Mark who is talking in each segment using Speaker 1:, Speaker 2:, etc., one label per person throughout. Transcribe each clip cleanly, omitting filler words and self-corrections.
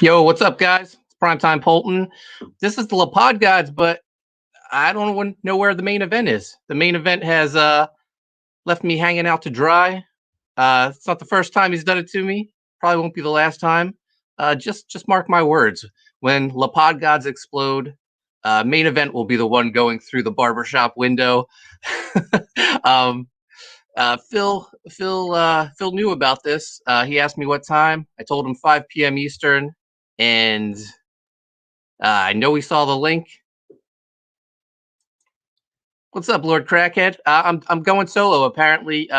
Speaker 1: Yo, what's up, guys? It's Primetime Poulton. This is the La Pod Gods, but I don't know where the main event is. The main event has left me hanging out to dry. It's not the first time he's done it to me. Probably won't be the last time. Just mark my words. When La Pod Gods explode, main event will be the one going through the barbershop window. um, Phil knew about this. He asked me what time. I told him 5 p.m. Eastern, and I know he saw the link. What's up, Lord Crackhead? I'm going solo. Apparently,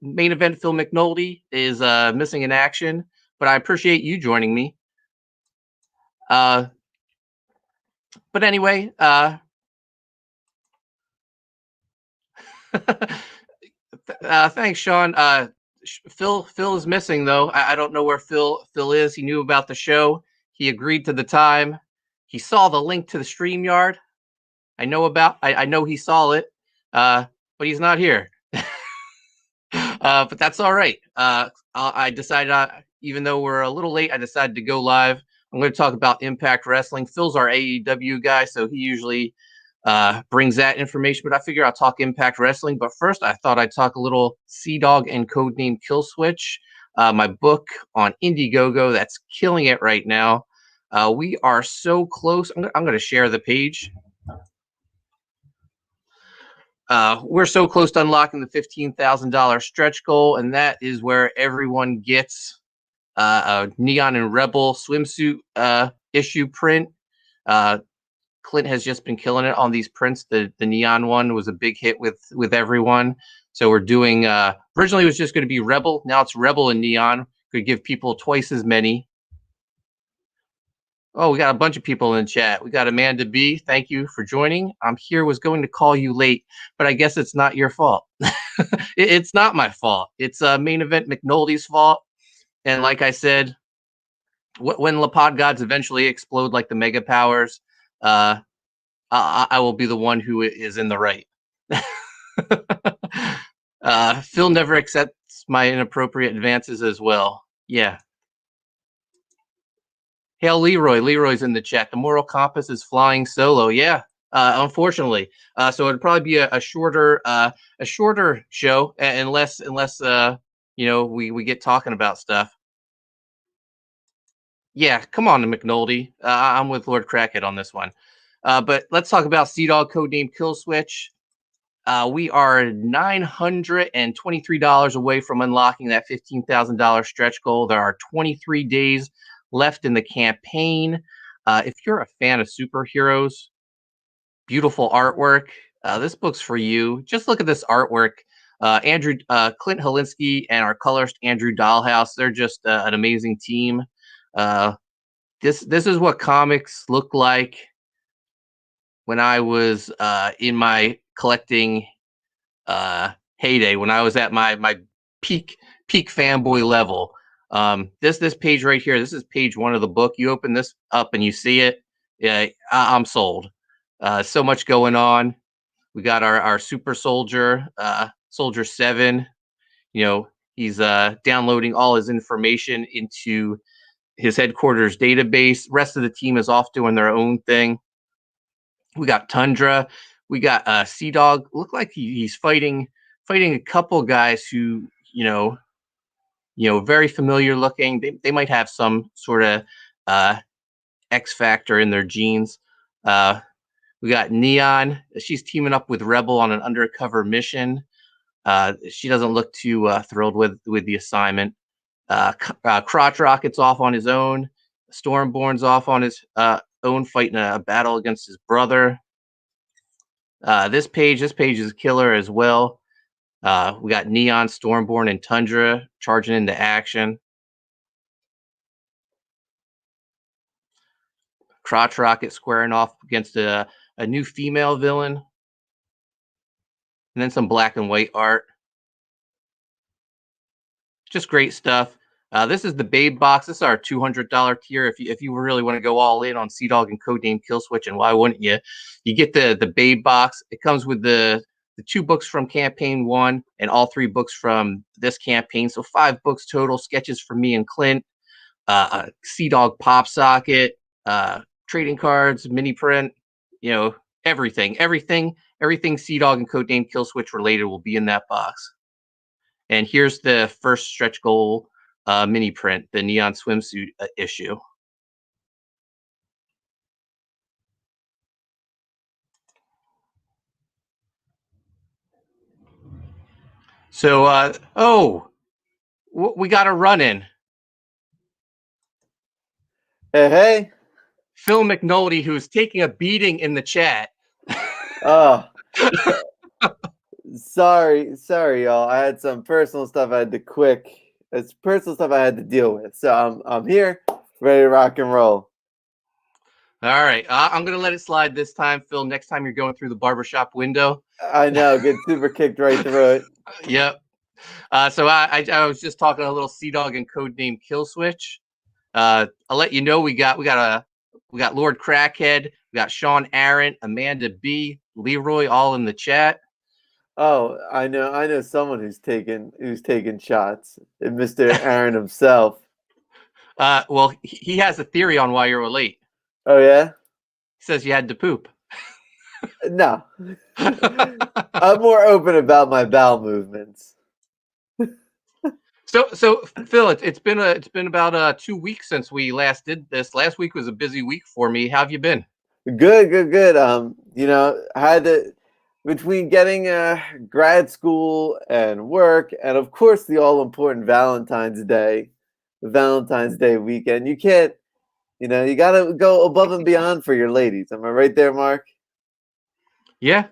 Speaker 1: main event Phil McNulty is missing in action, but I appreciate you joining me. But anyway, thanks, Sean. Phil is missing though. I don't know where Phil is. He knew about the show. He agreed to the time. He saw the link to the StreamYard. I know he saw it, but he's not here. But that's all right. I decided, even though we're a little late, I decided to go live. I'm going to talk about Impact Wrestling. Phil's our AEW guy, so he usually brings that information. But I figure I'll talk Impact Wrestling. But first, I thought I'd talk a little Sea Dog and Codename Killswitch, my book on Indiegogo that's killing it right now. We are so close. I'm going to share the page. We're so close to unlocking the $15,000 stretch goal, and that is where everyone gets a Neon and Rebel swimsuit issue print. Clint has just been killing it on these prints. The Neon one was a big hit with everyone. So we're doing, originally it was just going to be Rebel. Now it's Rebel and Neon. Could give people twice as many. Oh, we got a bunch of people in chat. We got Amanda B. Thank you for joining. I'm here, was going to call you late, but I guess it's not your fault. It's not my fault. It's main event McNulty's fault. And like I said, when La Pod Gods eventually explode like the Mega Powers, I will be the one who is in the right. Phil never accepts my inappropriate advances as well. Yeah. Hail Leroy. Leroy's in the chat. The moral compass is flying solo. Yeah, unfortunately. So it'd probably be a shorter show, unless we get talking about stuff. Yeah, come on, McNulty. I'm with Lord Crackhead on this one. But let's talk about Sea Dog Codename Killswitch. We are $923 away from unlocking that $15,000 stretch goal. There are 23 days left in the campaign. If you're a fan of superheroes, beautiful artwork, this book's for you. Just look at this artwork. Clint Helinski and our colorist Andrew Dahlhaus, they're just an amazing team. This is what comics look like when I was in my collecting heyday, when I was at my peak fanboy level. This page right here, this is page 1 of the book. You open this up and you see it. Yeah, I'm sold. So much going on. We got our super soldier, Soldier 7. He's downloading all his information into his headquarters database. Rest of the team is off doing their own thing. We got Tundra. We got Sea Dog. Look like he's fighting a couple guys who, very familiar looking. They might have some sort of X factor in their genes. We got Neon. She's teaming up with Rebel on an undercover mission. She doesn't look too thrilled with the assignment. Crotch Rocket's off on his own. Stormborn's off on his own, fighting a battle against his brother. This page is killer as well. We got Neon, Stormborn, and Tundra charging into action. Crotch Rocket squaring off against a new female villain. And then some black and white art. Just great stuff. This is the Babe box. This is our $200 tier. If you really want to go all in on Sea Dog and Codename Killswitch, and why wouldn't you? You get the Babe box. It comes with the 2 books from campaign 1 and all 3 books from this campaign. So 5 books total, sketches for me and Clint. Sea Dog pop socket, trading cards, mini print, everything Sea Dog and Codename Killswitch related will be in that box. And here's the first stretch goal mini print, the neon swimsuit issue. So, we got a run in.
Speaker 2: Hey.
Speaker 1: Phil McNulty, who's taking a beating in the chat.
Speaker 2: Oh. Sorry, y'all. I had some personal stuff I had to It's personal stuff I had to deal with. So I'm here, ready to rock and roll.
Speaker 1: All right. I'm going to let it slide this time, Phil. Next time you're going through the barbershop window.
Speaker 2: I know, get super kicked right through it.
Speaker 1: Yep. So I was just talking a little Sea Dog and Codename Killswitch. I'll let you know we got Lord Crackhead, we got Sean Aaron, Amanda B, Leroy, all in the chat.
Speaker 2: Oh, I know someone who's taken shots. Mr. Aaron himself.
Speaker 1: Well, he has a theory on why you're late.
Speaker 2: Oh yeah?
Speaker 1: He says you had to poop.
Speaker 2: No. I'm more open about my bowel movements.
Speaker 1: So Phil, it's been about 2 weeks since we last did this. Last week was a busy week for me. How have you been?
Speaker 2: Good. I had to, between getting grad school and work, and of course the all important Valentine's Day weekend. You can't, you gotta go above and beyond for your ladies. Am I right there, Mark?
Speaker 1: Yeah.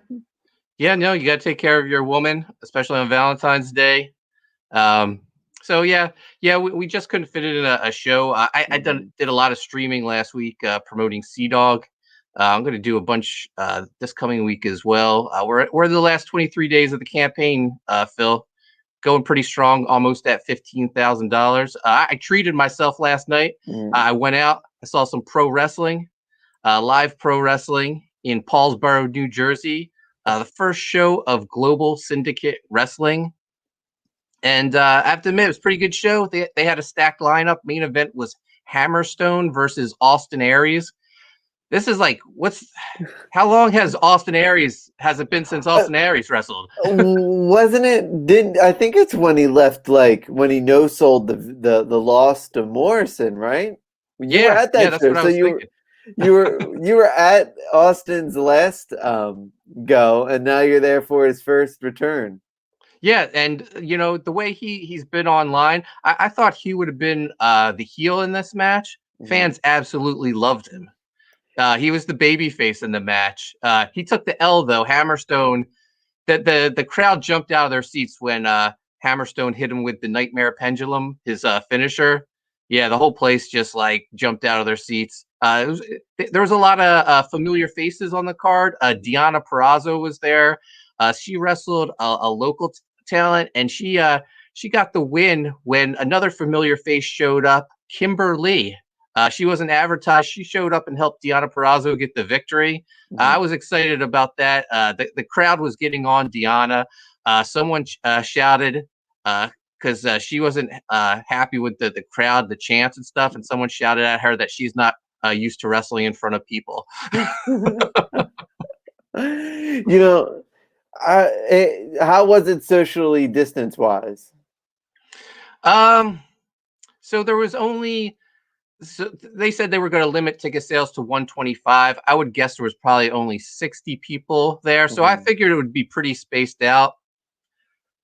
Speaker 1: No, you got to take care of your woman, especially on Valentine's Day. We just couldn't fit it in a show. I did a lot of streaming last week promoting Sea Dog. I'm going to do a bunch this coming week as well. We're the last 23 days of the campaign, Phil, going pretty strong, almost at $15,000. I treated myself last night. I went out. I saw some pro wrestling, live pro wrestling in Paulsboro, New Jersey. The first show of Global Syndicate Wrestling. And I have to admit, it was a pretty good show. They had a stacked lineup. Main event was Hammerstone versus Austin Aries. This is like, how long has it been since Austin Aries wrestled?
Speaker 2: Wasn't it, I think it's when he left, like when he no-sold the loss to Morrison, right? You were at that
Speaker 1: that's
Speaker 2: show,
Speaker 1: what I was thinking.
Speaker 2: You were at Austin's last go, and now you're there for his first return.
Speaker 1: Yeah, and the way he's been online, I thought he would have been the heel in this match. Fans absolutely loved him. He was the baby face in the match. He took the L though. Hammerstone, the crowd jumped out of their seats when Hammerstone hit him with the Nightmare Pendulum, his finisher. Yeah, the whole place just like jumped out of their seats. There was a lot of familiar faces on the card. Deonna Purrazzo was there. She wrestled a local talent, and she got the win when another familiar face showed up, Kimberly. She wasn't advertised. She showed up and helped Deonna Purrazzo get the victory. I was excited about that. The crowd was getting on Deonna. Someone shouted because she wasn't happy with the crowd, the chants and stuff, and someone shouted at her that she's not used to wrestling in front of people.
Speaker 2: How was it socially distance-wise?
Speaker 1: So there was only. So they said they were going to limit ticket sales to 125. I would guess there was probably only 60 people there. So I figured it would be pretty spaced out.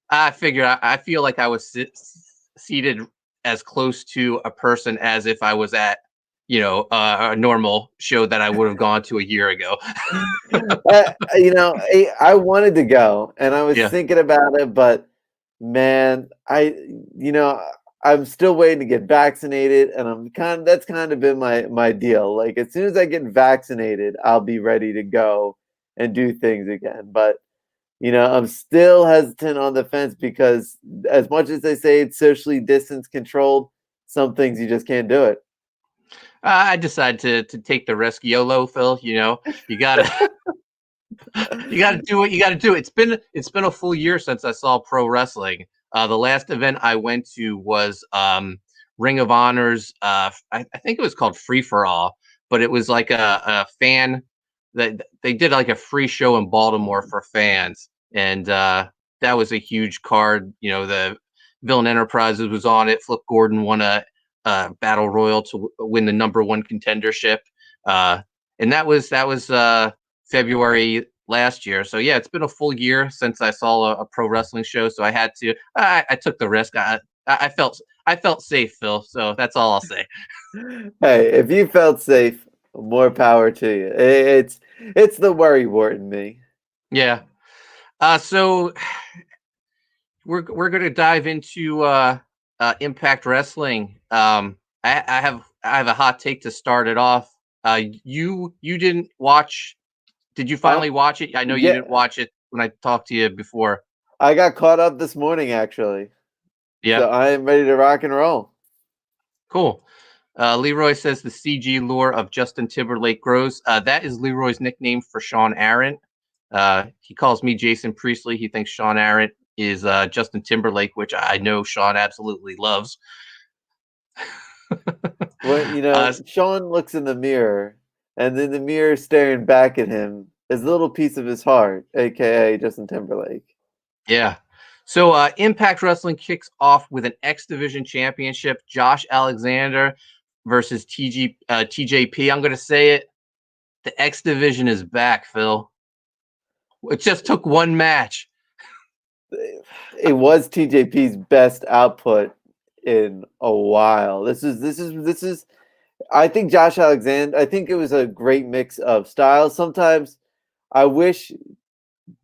Speaker 1: I feel like I was seated as close to a person as if I was at, a normal show that I would have gone to a year ago.
Speaker 2: I wanted to go and I was thinking about it, but man, I'm still waiting to get vaccinated, and that's kind of been my deal. Like as soon as I get vaccinated, I'll be ready to go and do things again. But I'm still hesitant on the fence because as much as they say it's socially distance controlled, some things you just can't do it.
Speaker 1: I decided to take the risk. YOLO, Phil. You gotta do what you gotta do. It's been a full year since I saw pro wrestling. The last event I went to was Ring of Honor's, I think it was called Free for All, but it was like a fan that they did like a free show in Baltimore for fans, and that was a huge card. The Villain Enterprises was on it. Flip Gordon won a battle royal to win the #1 contendership, and that was February last year. So yeah, it's been a full year since I saw a pro wrestling show. So I had to. I took the risk. I felt safe, Phil. So that's all I'll say.
Speaker 2: Hey, if you felt safe, more power to you. It's the worry wart in me.
Speaker 1: Yeah. So we're gonna dive into Impact Wrestling. I have a hot take to start it off. You didn't watch. Did you finally watch it? I know you didn't watch it when I talked to you before.
Speaker 2: I got caught up this morning, actually.
Speaker 1: Yeah.
Speaker 2: So I am ready to rock and roll.
Speaker 1: Cool. Leroy says the CG lore of Justin Timberlake grows. That is Leroy's nickname for Sean Arendt. He calls me Jason Priestley. He thinks Sean Arendt is Justin Timberlake, which I know Sean absolutely loves.
Speaker 2: Well, Sean looks in the mirror, and then the mirror staring back at him is a little piece of his heart, aka Justin Timberlake.
Speaker 1: Yeah. So Impact Wrestling kicks off with an X Division Championship. Josh Alexander versus TJP. I'm going to say it. The X Division is back, Phil. It just took one match.
Speaker 2: It was TJP's best output in a while. This is. I think Josh Alexander. I think it was a great mix of styles. Sometimes I wish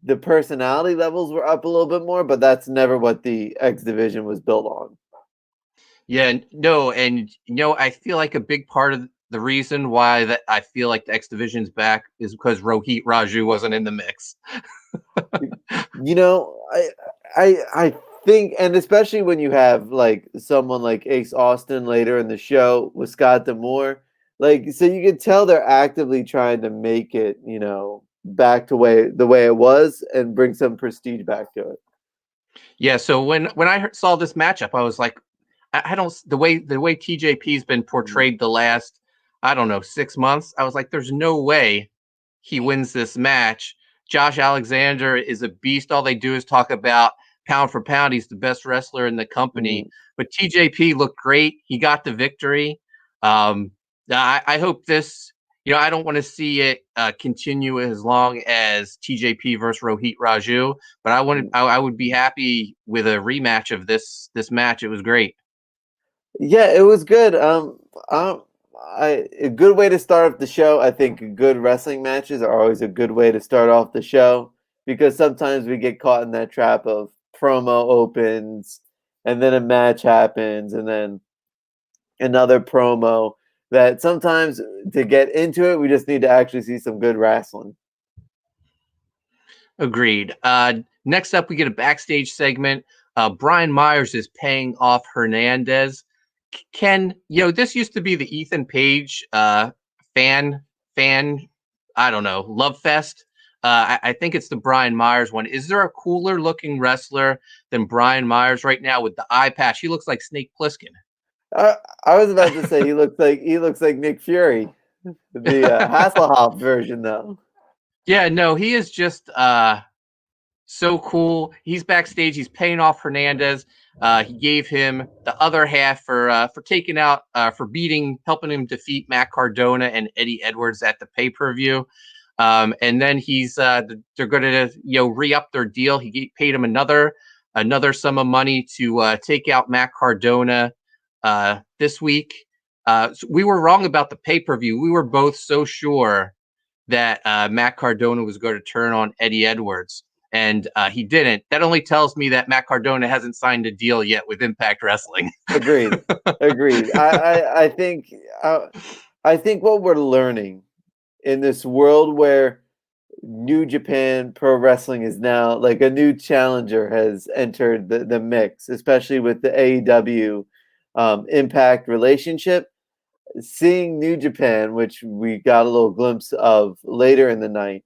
Speaker 2: the personality levels were up a little bit more, but that's never what the X Division was built on.
Speaker 1: Yeah, no, and I feel like a big part of the reason why that I feel like the X Division's back is because Rohit Raju wasn't in the mix.
Speaker 2: I think, and especially when you have like someone like Ace Austin later in the show with Scott D'Amore, like so you can tell they're actively trying to make it, back to the way it was and bring some prestige back to it.
Speaker 1: Yeah, so when I saw this matchup, I was like, I don't the way TJP's been portrayed the last, I don't know, 6 months. I was like, there's no way he wins this match. Josh Alexander is a beast. All they do is talk about pound for pound. He's the best wrestler in the company. But TJP looked great. He got the victory. I hope this. I don't want to see it continue as long as TJP versus Rohit Raju, but I would be happy with a rematch of this match. It was great.
Speaker 2: Yeah, it was good. A good way to start off the show. I think good wrestling matches are always a good way to start off the show because sometimes we get caught in that trap of promo opens and then a match happens and then another promo. That sometimes to get into it, we just need to actually see some good wrestling.
Speaker 1: Agreed. Next up, we get a backstage segment. Brian Myers is paying off Hernandez. This used to be the Ethan Page fan, I don't know, love fest. I think it's the Brian Myers one. Is there a cooler looking wrestler than Brian Myers right now with the eye patch? He looks like Snake Plissken.
Speaker 2: I was about to say he looks like Nick Fury, the Hasselhoff version, though.
Speaker 1: Yeah, no, he is just so cool. He's backstage. He's paying off Hernandez. He gave him the other half for taking out helping him defeat Matt Cardona and Eddie Edwards at the pay-per-view. And then they're going to re-up their deal. He paid him another sum of money to take out Matt Cardona this week. So we were wrong about the pay-per-view. We were both so sure that Matt Cardona was going to turn on Eddie Edwards. And he didn't. That only tells me that Matt Cardona hasn't signed a deal yet with Impact Wrestling.
Speaker 2: Agreed. I think what we're learning in this world where New Japan Pro Wrestling is now like a new challenger has entered the mix, especially with the AEW Impact relationship. Seeing New Japan, which we got a little glimpse of later in the night,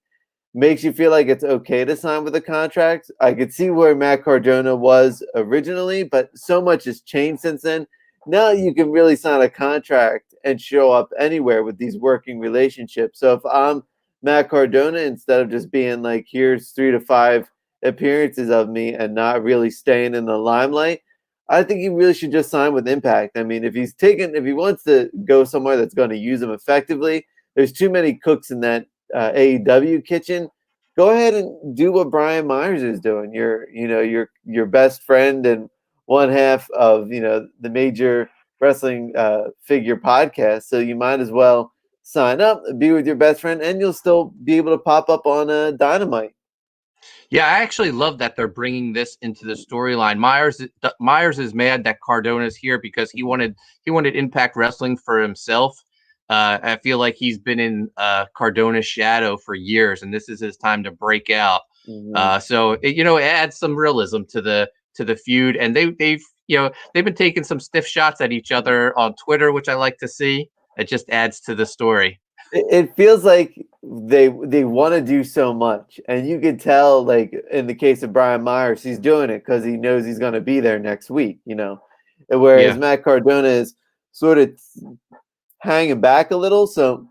Speaker 2: makes you feel like it's okay to sign with a contract. I could see where Matt Cardona was originally, but so much has changed since then. now you can really sign a contract and show up anywhere with these working relationships. So if I'm Matt Cardona, instead of just being like, here's 3 to 5 appearances of me and not really staying in the limelight, I think he really should just sign with Impact. I mean, if he wants to go somewhere that's going to use him effectively, there's too many cooks in that AEW kitchen. Go ahead and do what Brian Myers is doing. Your best friend and one half of the major wrestling figure podcast. So you might as well sign up, be with your best friend, and you'll still be able to pop up on Dynamite.
Speaker 1: Yeah, I actually love that they're bringing this into the storyline. Myers is mad that Cardona's here because he wanted Impact Wrestling for himself. I feel like he's been in Cardona's shadow for years, and this is his time to break out.
Speaker 2: Mm-hmm.
Speaker 1: So it adds some realism to the feud, and they've been taking some stiff shots at each other on Twitter, which I like to see. It just adds to the story.
Speaker 2: It feels like they want to do so much, and you could tell, like in the case of Brian Myers, he's doing it because he knows he's going to be there next week. Whereas Matt Cardona is sort of hanging back a little. So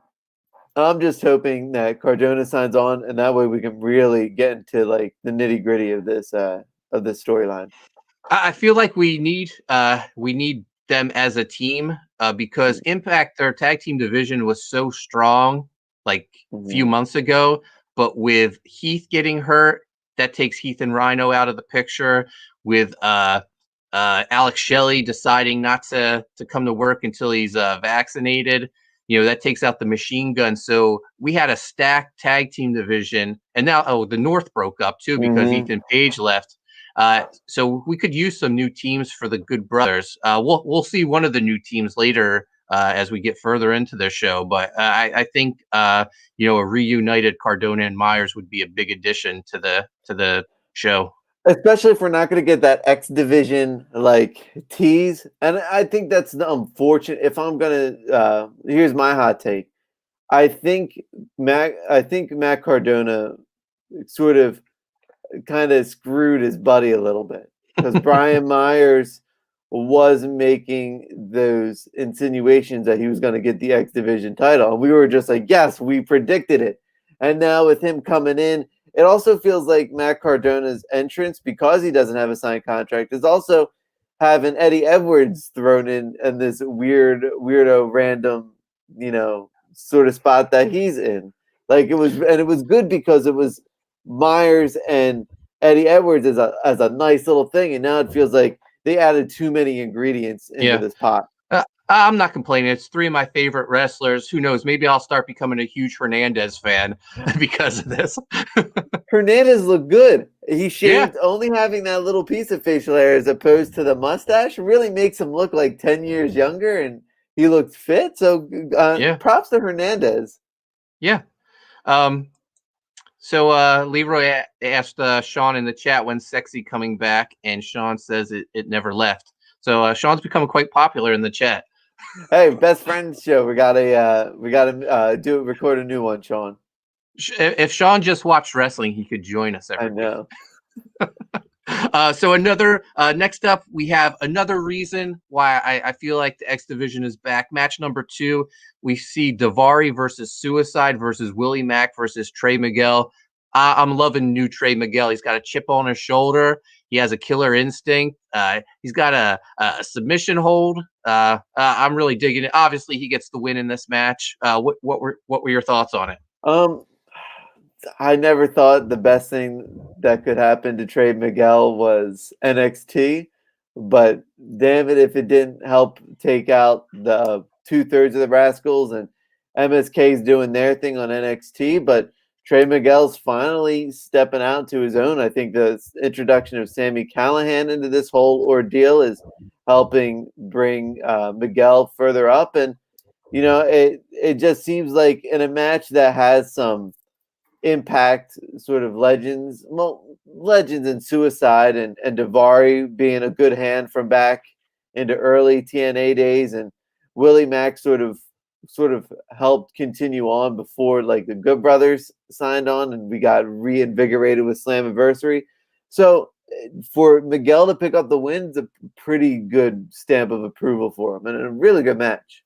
Speaker 2: I'm just hoping that Cardona signs on, and that way we can really get into like the nitty gritty of this storyline.
Speaker 1: I feel like we need them as a team because Impact, their tag team division was so strong like a few months ago, but with Heath getting hurt, that takes Heath and Rhino out of the picture. With Alex Shelley deciding not to come to work until he's vaccinated, that takes out the Machine Gun. So we had a stacked tag team division, and now the North broke up too because Ethan Page left. So we could use some new teams for the Good Brothers. We'll see one of the new teams later as we get further into the show. But I think a reunited Cardona and Myers would be a big addition to the show.
Speaker 2: Especially if we're not going to get that X Division like tease, and I think that's the unfortunate. If I'm gonna, here's my hot take. I think Matt Cardona sort of kind of screwed his buddy a little bit because Brian Myers was making those insinuations that he was going to get the X Division title, and we were just like, yes, we predicted it. And now with him coming in, it also feels like Matt Cardona's entrance, because he doesn't have a signed contract, is also having Eddie Edwards thrown in this weirdo, random, sort of spot that he's in. Like it was good because it was Myers and Eddie Edwards as a nice little thing, and now it feels like they added too many ingredients into this pot.
Speaker 1: I'm not complaining. It's 3 of my favorite wrestlers. Who knows? Maybe I'll start becoming a huge Hernandez fan because of this.
Speaker 2: Hernandez looked good. He shaved, only having that little piece of facial hair as opposed to the mustache really makes him look like 10 years younger, and he looked fit. So props to Hernandez.
Speaker 1: Yeah. So Leroy asked Sean in the chat, when's Sexy coming back? And Sean says it never left. So Sean's becoming quite popular in the chat.
Speaker 2: Hey, best friends show. We gotta record a new one, Sean.
Speaker 1: If Sean just watched wrestling, he could join us every
Speaker 2: week.
Speaker 1: So next up, we have another reason why I feel like the X Division is back. Match number 2, we see Daivari versus Suicide versus Willie Mack versus Trey Miguel. I'm loving new Trey Miguel. He's got a chip on his shoulder. He has a killer instinct. He's got a submission hold. I'm really digging it. Obviously, he gets the win in this match. What were your thoughts on it?
Speaker 2: I never thought the best thing that could happen to Trey Miguel was NXT, but damn it if it didn't help take out the 2/3 of the Rascals, and MSK's doing their thing on NXT, but Trey Miguel's finally stepping out to his own. I think the introduction of Sami Callihan into this whole ordeal is helping bring Miguel further up, and it just seems like in a match that has some Impact sort of legends and Suicide and Daivari being a good hand from back into early TNA days, and Willie Mack sort of helped continue on before like the Good Brothers signed on and we got reinvigorated with Slammiversary. So for Miguel to pick up the win is a pretty good stamp of approval for him, and a really good match.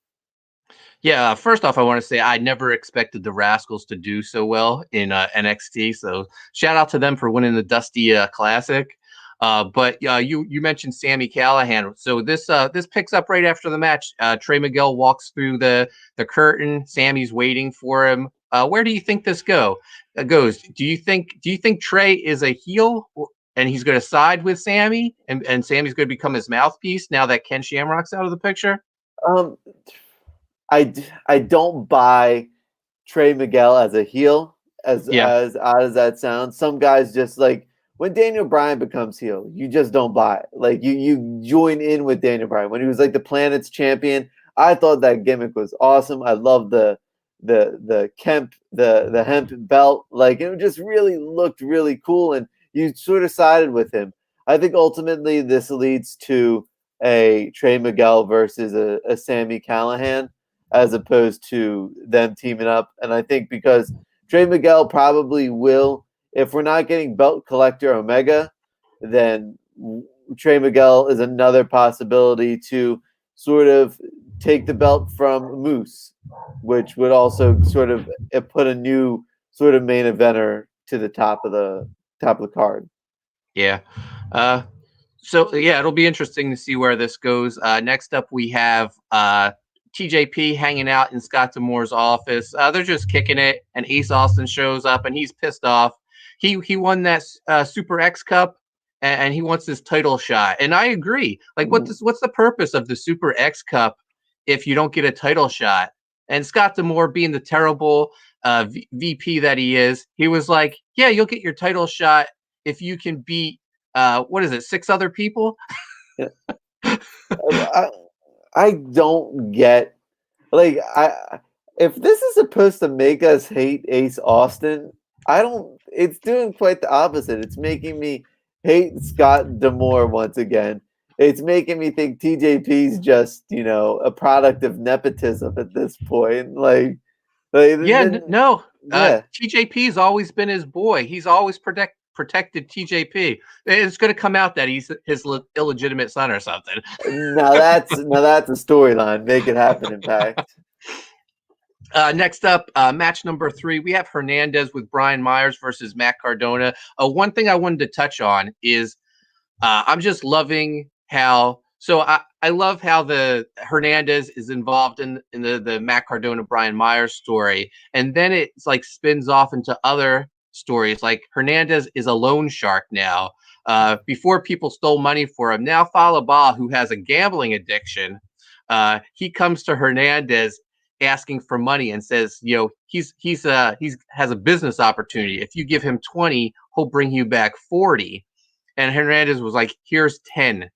Speaker 1: Yeah, first off, I want to say I never expected the Rascals to do so well in NXT. So shout out to them for winning the Dusty Classic. But you mentioned Sami Callihan. So this picks up right after the match. Trey Miguel walks through the curtain. Sammy's waiting for him. Where do you think this goes? Do you think Trey is a heel and he's going to side with Sammy and Sammy's going to become his mouthpiece now that Ken Shamrock's out of the picture?
Speaker 2: I don't buy Trey Miguel as a heel, as odd as that sounds. Some guys just like when Daniel Bryan becomes heel, you just don't buy it. Like you join in with Daniel Bryan when he was like the Planet's champion. I thought that gimmick was awesome. I love the hemp belt. Like it just really looked really cool, and you sort of sided with him. I think ultimately this leads to a Trey Miguel versus a Sami Callihan, as opposed to them teaming up. And I think because Trey Miguel probably will, if we're not getting belt collector Omega, then Trey Miguel is another possibility to sort of take the belt from Moose, which would also sort of put a new sort of main eventer to the top of the card.
Speaker 1: Yeah. So yeah, it'll be interesting to see where this goes. Next up, we have TJP hanging out in Scott D'Amore's office. They're just kicking it, and Ace Austin shows up, and he's pissed off. He won that Super X Cup, and he wants his title shot. And I agree. Like, what's the purpose of the Super X Cup if you don't get a title shot? And Scott D'Amore, being the terrible VP that he is, he was like, "Yeah, you'll get your title shot if you can beat 6 other people."
Speaker 2: I don't get, like, if this is supposed to make us hate Ace Austin, it's doing quite the opposite. It's making me hate Scott D'Amore once again. It's making me think TJP's just, a product of nepotism at this point.
Speaker 1: TJP's always been his boy. He's always protected TJP. It's going to come out that he's his illegitimate son or something.
Speaker 2: Now that's a storyline. Make it happen, Impact.
Speaker 1: Next up, match number 3, we have Hernandez with Brian Myers versus Matt Cardona. One thing I wanted to touch on is I'm just loving how. So I love how the Hernandez is involved in the Matt Cardona Brian Myers story, and then it's like spins off into other stories. Like Hernandez is a loan shark now. Before people stole money for him. Now Falaba, who has a gambling addiction, he comes to Hernandez asking for money and says, he has a business opportunity. If you give him 20, he'll bring you back 40. And Hernandez was like, here's 10.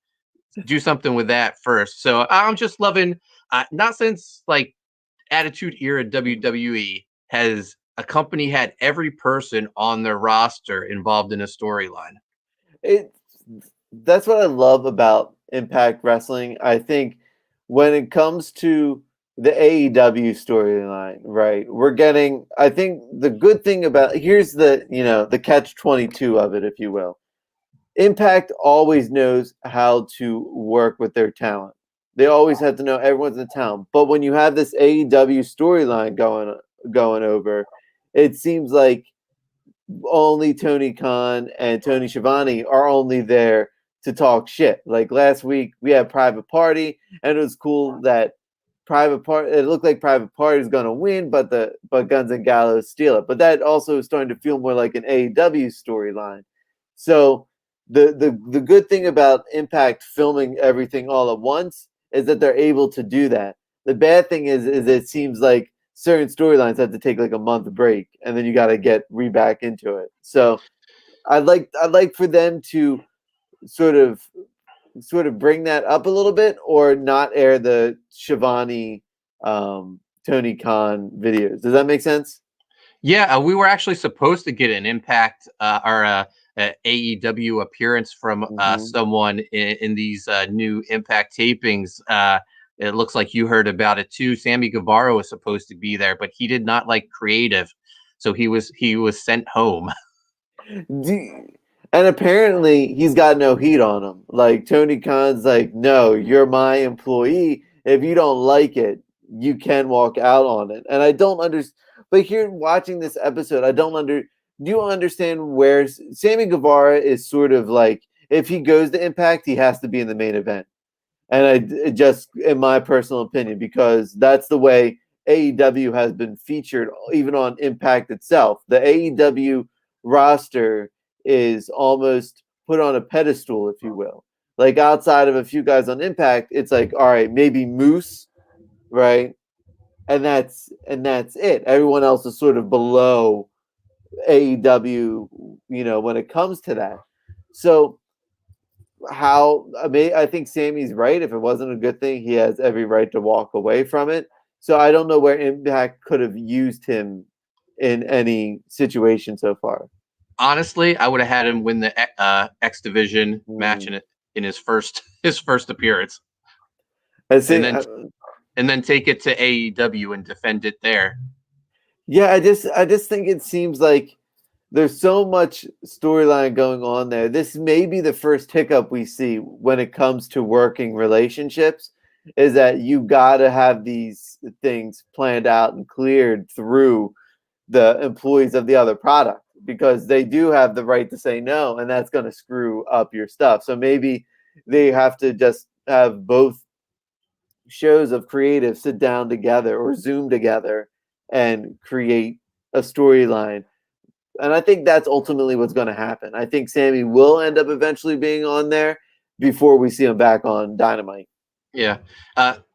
Speaker 1: Do something with that first. So I'm just loving, not since like Attitude Era WWE has a company had every person on their roster involved in a storyline.
Speaker 2: That's what I love about Impact Wrestling. I think when it comes to the AEW storyline, right, we're getting, I think the good thing about, here's the catch-22 of it, if you will. Impact always knows how to work with their talent. They always have to know everyone's in town. But when you have this AEW storyline going over, it seems like only Tony Khan and Tony Schiavone are only there to talk shit. Like last week, we had Private Party, and it was cool that it looked like Private Party is going to win, but Guns and Gallows steal it. But that also is starting to feel more like an AEW storyline. So the good thing about Impact filming everything all at once is that they're able to do that. The bad thing is it seems like certain storylines have to take like a month break, and then you got to get back into it. So I'd like for them to sort of bring that up a little bit, or not air the Schiavone Tony Khan videos. Does that make sense?
Speaker 1: Yeah, we were actually supposed to get an Impact AEW appearance from someone in these new Impact tapings. It looks like you heard about it too. Sammy Guevara was supposed to be there, but he did not like creative, so he was sent home.
Speaker 2: And apparently he's got no heat on him. Like Tony Khan's like, no, you're my employee. If you don't like it, you can walk out on it. And I don't understand. But here, watching this episode, I don't under. Do you understand where Sammy Guevara is sort of like, if he goes to Impact, he has to be in the main event. And just, in my personal opinion, because that's the way AEW has been featured, even on Impact itself. The AEW roster is almost put on a pedestal, if you will. Like outside of a few guys on Impact, it's like, all right, maybe Moose, right? And that's it. Everyone else is sort of below AEW, when it comes to that. So I think Sammy's right. If it wasn't a good thing, he has every right to walk away from it. So I don't know where Impact could have used him in any situation so far.
Speaker 1: Honestly, I would have had him win the X Division match in his first appearance, and then take it to AEW and defend it there.
Speaker 2: Yeah, I just think it seems like there's so much storyline going on there. This may be the first hiccup we see when it comes to working relationships, is that you got to have these things planned out and cleared through the employees of the other product, because they do have the right to say no, and that's going to screw up your stuff. So maybe they have to just have both shows of creative sit down together or Zoom together and create a storyline. And I think that's ultimately what's going to happen. I think Sammy will end up eventually being on there before we see him back on Dynamite.
Speaker 1: Yeah.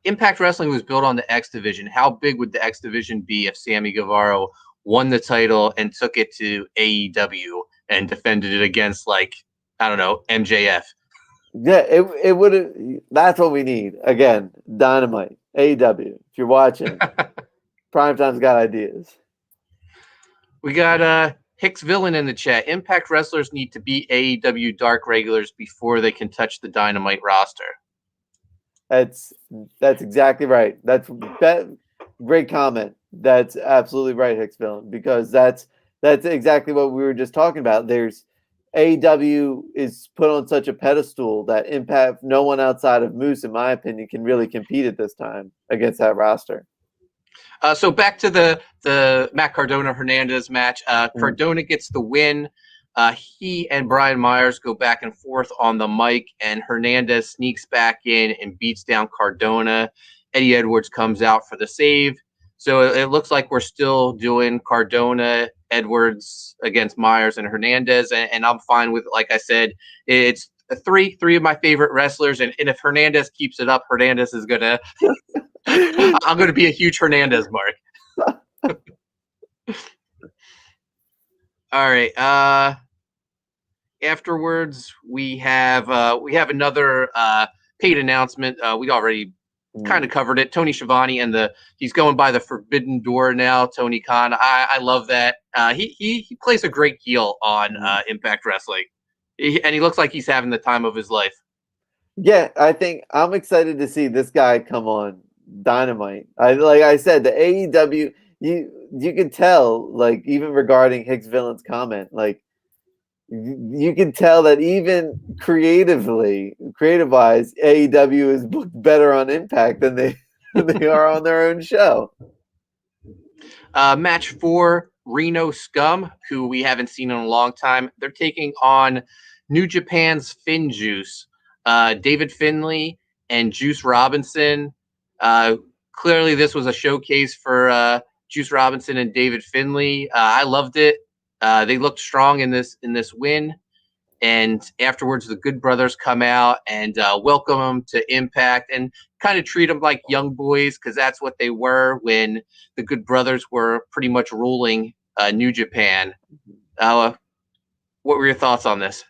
Speaker 1: Impact Wrestling was built on the X Division. How big would the X Division be if Sammy Guevara won the title and took it to AEW and defended it against, like, I don't know, MJF?
Speaker 2: Yeah, it would have. That's what we need. Again, Dynamite, AEW. If you're watching, Primetime's got ideas.
Speaker 1: We got Hicks Villain in the chat. Impact wrestlers need to be AEW Dark regulars before they can touch the Dynamite roster.
Speaker 2: That's exactly right. That's great comment. That's absolutely right, Hicks Villain, because that's exactly what we were just talking about. There's AEW is put on such a pedestal that Impact, no one outside of Moose, in my opinion, can really compete at this time against that roster.
Speaker 1: So back to the Matt Cardona Hernandez match. Cardona gets the win. He and Brian Myers go back and forth on the mic, and Hernandez sneaks back in and beats down Cardona. Eddie Edwards comes out for the save. So it looks like we're still doing Cardona, Edwards against Myers and Hernandez, and I'm fine with it. Like I said, it's three of my favorite wrestlers, and if Hernandez keeps it up, Hernandez is gonna I'm gonna be a huge Hernandez mark. All right. Afterwards, we have another paid announcement. We already kind of covered it. Tony Schiavone and he's going by the Forbidden Door now. Tony Khan. I love that. He plays a great heel on Impact Wrestling, and he looks like he's having the time of his life.
Speaker 2: Yeah, I think I'm excited to see this guy come on Dynamite. Like I said, the AEW. You can tell, like, even regarding Hicks Villain's comment, like, you can tell that even creative-wise, AEW is booked better on Impact than they are on their own show.
Speaker 1: Match 4, Reno Scum, who we haven't seen in a long time. They're taking on New Japan's FinJuice, David Finlay and Juice Robinson. Clearly, this was a showcase for Juice Robinson and David Finlay. I loved it. They looked strong in this win, and afterwards the Good Brothers come out and welcome them to Impact and kind of treat them like young boys, because that's what they were when the Good Brothers were pretty much ruling New Japan. What were your thoughts on this?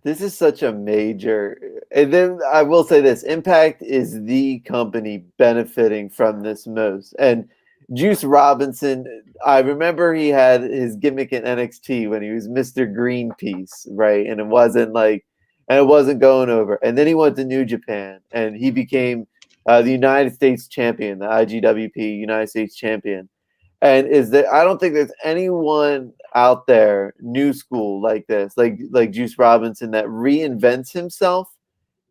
Speaker 2: This is such a major, and then I will say this: Impact is the company benefiting from this most, and Juice Robinson, I remember he had his gimmick in NXT when he was Mr. Greenpeace, right? And it wasn't going over. And then he went to New Japan, and he became the United States champion, the IGWP United States champion. And I don't think there's anyone out there new school like this, like Juice Robinson, that reinvents himself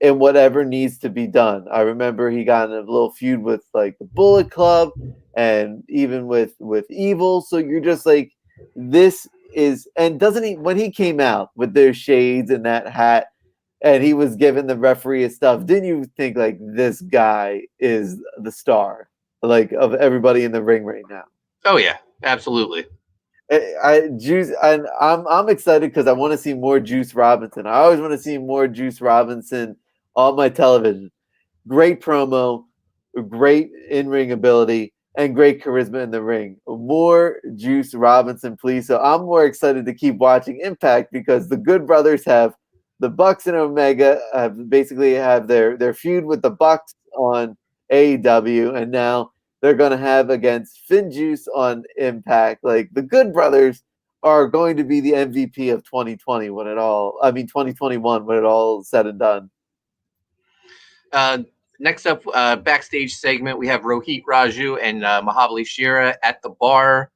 Speaker 2: in whatever needs to be done. I remember he got in a little feud with like the Bullet Club and even with Evil. So you're just like, this is, and doesn't he, when he came out with their shades and that hat and he was given the referee and stuff, didn't you think like, this guy is the star like of everybody in the ring right now?
Speaker 1: Oh yeah, absolutely.
Speaker 2: I'm excited because I want to see more Juice Robinson. I always want to see more Juice Robinson on my television. Great promo, great in-ring ability, and great charisma in the ring. More Juice Robinson, please. So I'm more excited to keep watching Impact because the Good Brothers have the Bucks and Omega basically have their feud with the Bucks on AEW, and now they're going to have against FinJuice on Impact. Like, the Good Brothers are going to be the MVP of 2020 2021 when it all is said and done.
Speaker 1: Next up, backstage segment, we have Rohit Raju and Mahabali Shera at the bar.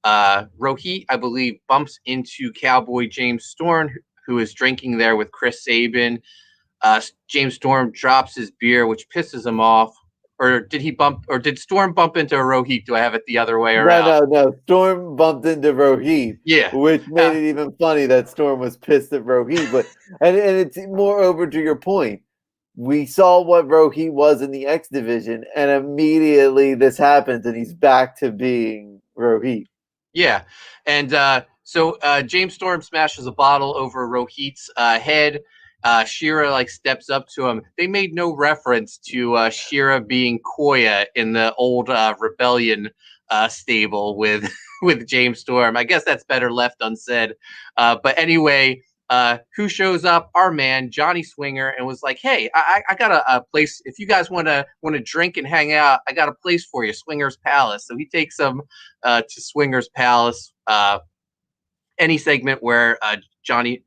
Speaker 1: Rohit, I believe, bumps into Cowboy James Storm, who is drinking there with Chris Sabin. James Storm drops his beer, which pisses him off. Or did Storm bump into Rohit? Do I have it the other way around?
Speaker 2: No. Storm bumped into Rohit.
Speaker 1: Yeah.
Speaker 2: Which made it even funny that Storm was pissed at Rohit. But and it's moreover to your point. We saw what Rohit was in the X division, and immediately this happens, and he's back to being Rohit.
Speaker 1: Yeah. And so James Storm smashes a bottle over Rohit's head. Shera steps up to him. They made no reference to Shera being Koya in the old Rebellion stable with with James Storm. I guess that's better left unsaid. But anyway, who shows up? Our man Johnny Swinger, and was like, "Hey, I got a place. If you guys want to drink and hang out, I got a place for you, Swinger's Palace." So he takes them to Swinger's Palace. Any segment where Johnny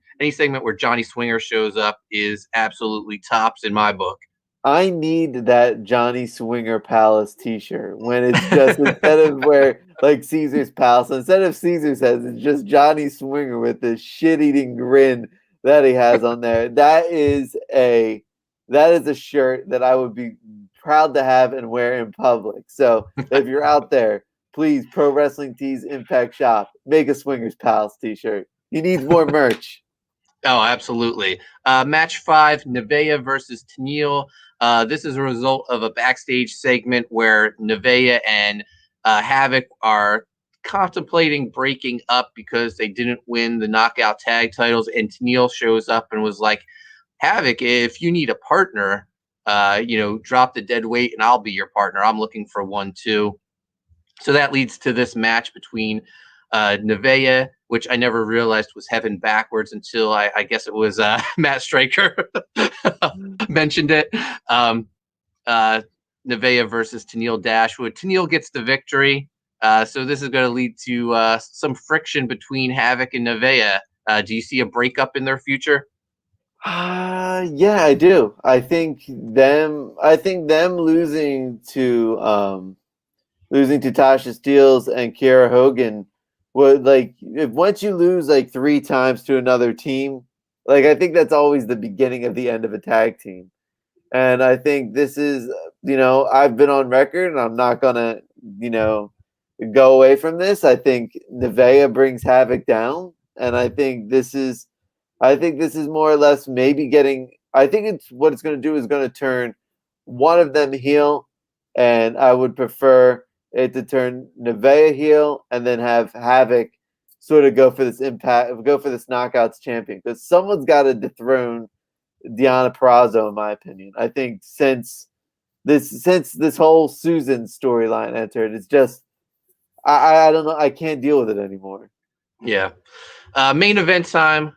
Speaker 1: Swinger shows up is absolutely tops in my book.
Speaker 2: I need that Johnny Swinger Palace t-shirt when it's just instead of where like Caesar's Palace, instead of Caesar's head, it's just Johnny Swinger with this shit-eating grin that he has on there. That is a shirt that I would be proud to have and wear in public. So if you're out there, please, Pro Wrestling Tees Impact Shop, make a Swingers Palace t-shirt. He needs more merch.
Speaker 1: Oh, absolutely. Match 5, Nevaeh versus Tenille. This is a result of a backstage segment where Nevaeh and Havoc are contemplating breaking up because they didn't win the knockout tag titles, and Tenille shows up and was like, "Havoc, if you need a partner, drop the dead weight and I'll be your partner. I'm looking for one too." So that leads to this match between Nevaeh, which I never realized was heaven backwards until I guess it was Matt Stryker mentioned it. Nevaeh versus Tenille Dashwood. Tenille gets the victory. So this is going to lead to some friction between Havoc and Nevaeh. Do you see a breakup in their future?
Speaker 2: Yeah, I do. I think them losing to Tasha Steelz and Kiera Hogan would, like, if once you lose like 3 times to another team, like, I think that's always the beginning of the end of a tag team. And I think this is, I've been on record and I'm not gonna, go away from this. I think Nevaeh brings Havoc down, and I think this is more or less maybe getting. I think it's what it's going to do is going to turn one of them heel, and I would prefer it to turn Nevaeh heel, and then have Havoc sort of go for this knockouts champion, because someone's got to dethrone Deonna Purrazzo, in my opinion. I think since this whole Susan storyline entered, it's just I don't know. I can't deal with it anymore.
Speaker 1: Yeah. Main event time.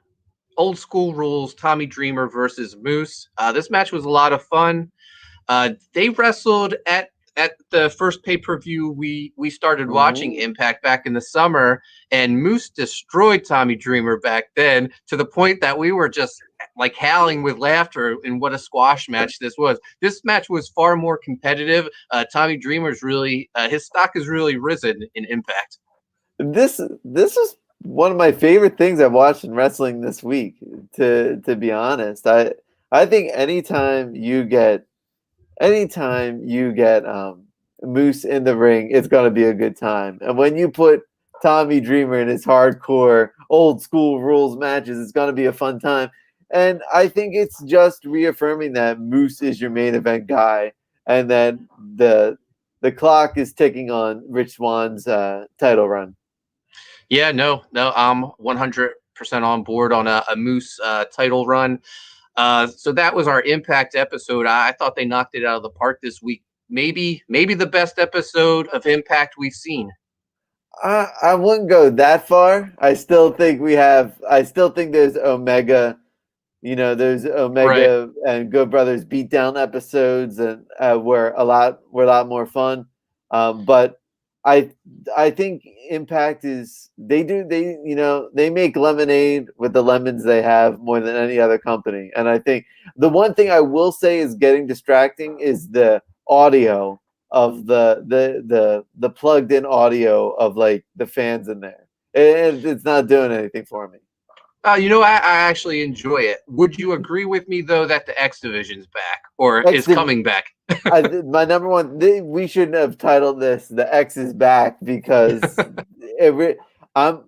Speaker 1: Old school rules. Tommy Dreamer versus Moose. This match was a lot of fun. They wrestled at the first pay-per-view we started watching Impact back in the summer, and Moose destroyed Tommy Dreamer back then, to the point that we were just like howling with laughter in what a squash match this was. This match was far more competitive. Tommy Dreamer's really his stock has really risen in Impact.
Speaker 2: This is one of my favorite things I've watched in wrestling this week. To be honest, I think anytime you get Moose in the ring, it's gonna be a good time. And when you put Tommy Dreamer in his hardcore old school rules matches, it's gonna be a fun time. And I think it's just reaffirming that Moose is your main event guy, and that the clock is ticking on Rich Swann's title run.
Speaker 1: Yeah, no, I'm 100% on board on a Moose title run. So that was our Impact episode. I thought they knocked it out of the park this week. Maybe the best episode of Impact we've seen.
Speaker 2: I wouldn't go that far. I still think there's Omega. There's Omega and Good Brothers beatdown episodes, and were a lot more fun. But I think Impact is they make lemonade with the lemons they have more than any other company. And I think the one thing I will say is getting distracting is the audio of the plugged in audio of like the fans in there. It's not doing anything for me.
Speaker 1: I actually enjoy it. Would you agree with me though that the X Division's back or is coming back?
Speaker 2: My number one, we shouldn't have titled this "The X is Back" because now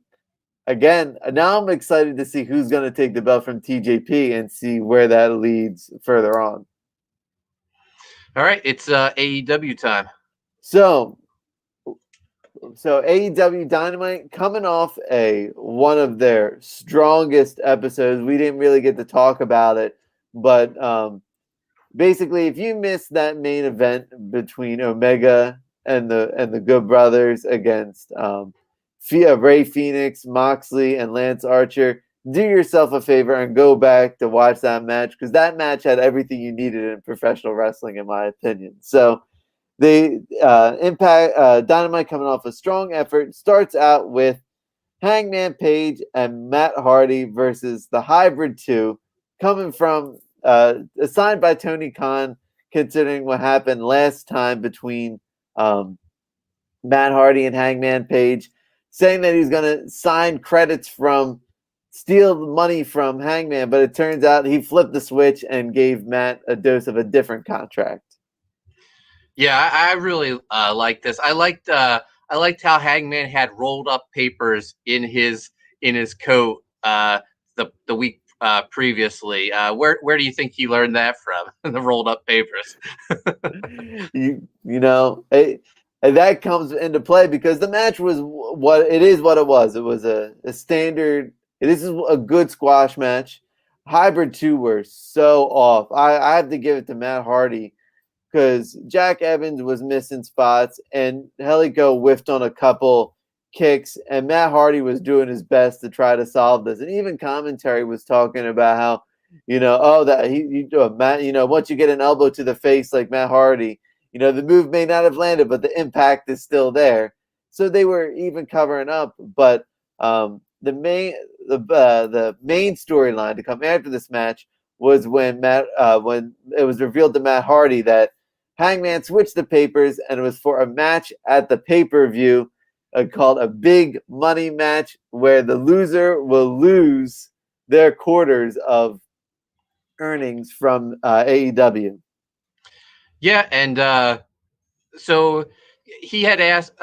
Speaker 2: I'm excited to see who's going to take the belt from TJP and see where that leads further on.
Speaker 1: All right, it's AEW time.
Speaker 2: So AEW Dynamite coming off one of their strongest episodes. We didn't really get to talk about it, but basically, if you missed that main event between Omega and the Good Brothers against Ray Phoenix, Moxley, and Lance Archer, do yourself a favor and go back to watch that match, because that match had everything you needed in professional wrestling, in my opinion. So the Impact Dynamite coming off a strong effort starts out with Hangman Page and Matt Hardy versus the Hybrid 2, coming from assigned by Tony Khan, considering what happened last time between Matt Hardy and Hangman Page, saying that he's going to sign credits steal the money from Hangman, but it turns out he flipped the switch and gave Matt a dose of a different contract.
Speaker 1: Yeah, I really like this. I liked how Hangman had rolled up papers in his coat the week previously. Where do you think he learned that from? The rolled up papers.
Speaker 2: That comes into play because the match was what it is. What it was. It was a standard. This is a good squash match. Hybrid 2 were so off. I have to give it to Matt Hardy, because Jack Evans was missing spots and Helico whiffed on a couple kicks, and Matt Hardy was doing his best to try to solve this. And even commentary was talking about how, Matt, once you get an elbow to the face like Matt Hardy, the move may not have landed, but the impact is still there. So they were even covering up. But the main storyline to come after this match was when it was revealed to Matt Hardy that Hangman switched the papers, and it was for a match at the pay-per-view called a big money match, where the loser will lose their quarters of earnings from AEW.
Speaker 1: Yeah, and so he had asked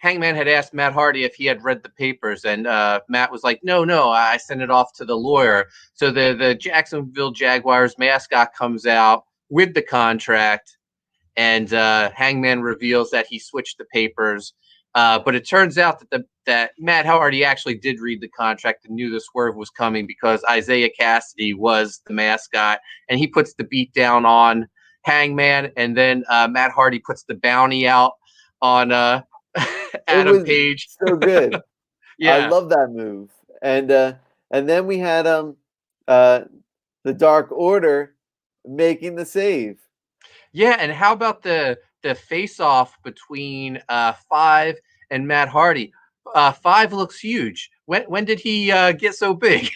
Speaker 1: Hangman had asked Matt Hardy if he had read the papers, and Matt was like, no, I sent it off to the lawyer. So the Jacksonville Jaguars mascot comes out with the contract, and Hangman reveals that he switched the papers. But it turns out that Matt Hardy actually did read the contract and knew the swerve was coming, because Isaiah Cassidy was the mascot, and he puts the beat down on Hangman, and then Matt Hardy puts the bounty out on Adam Page.
Speaker 2: So good.
Speaker 1: Yeah,
Speaker 2: I love that move. And then we had the Dark Order making the save.
Speaker 1: Yeah, and how about the face-off between Five and Matt Hardy? Five looks huge. When did he get so big?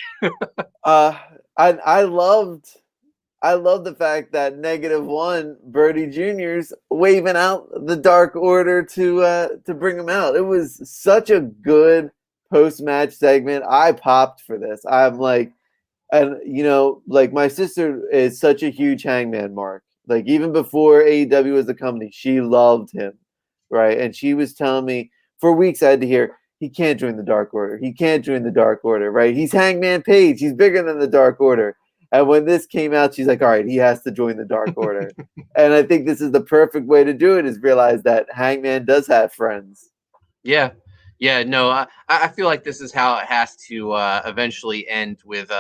Speaker 2: I loved the fact that -1 Brody Jr.'s waving out the Dark Order to bring him out. It was such a good post-match segment. I popped for this. I'm like, and like my sister is such a huge Hangman mark. Like even before AEW was a company, she loved him, right? And she was telling me for weeks I had to hear he can't join the Dark Order. He can't join the Dark Order, right? He's Hangman Page. He's bigger than the Dark Order. And when this came out, she's like, all right, he has to join the Dark Order. And I think this is the perfect way to do it, is realize that Hangman does have friends.
Speaker 1: Yeah. Yeah, no, I feel like this is how it has to eventually end with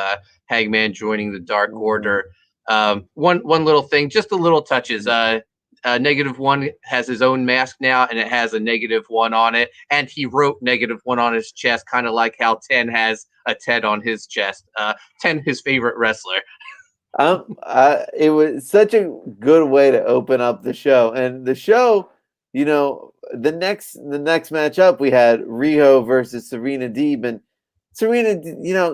Speaker 1: Hangman joining the Dark Order. One little thing, just the little touches. -1 has his own mask now, and it has a -1 on it, and he wrote -1 on his chest, kind of like how 10 has a 10 on his chest. 10, his favorite wrestler.
Speaker 2: It was such a good way to open up the show, and the show, the next matchup we had Riho versus Serena Deeb, and Serena,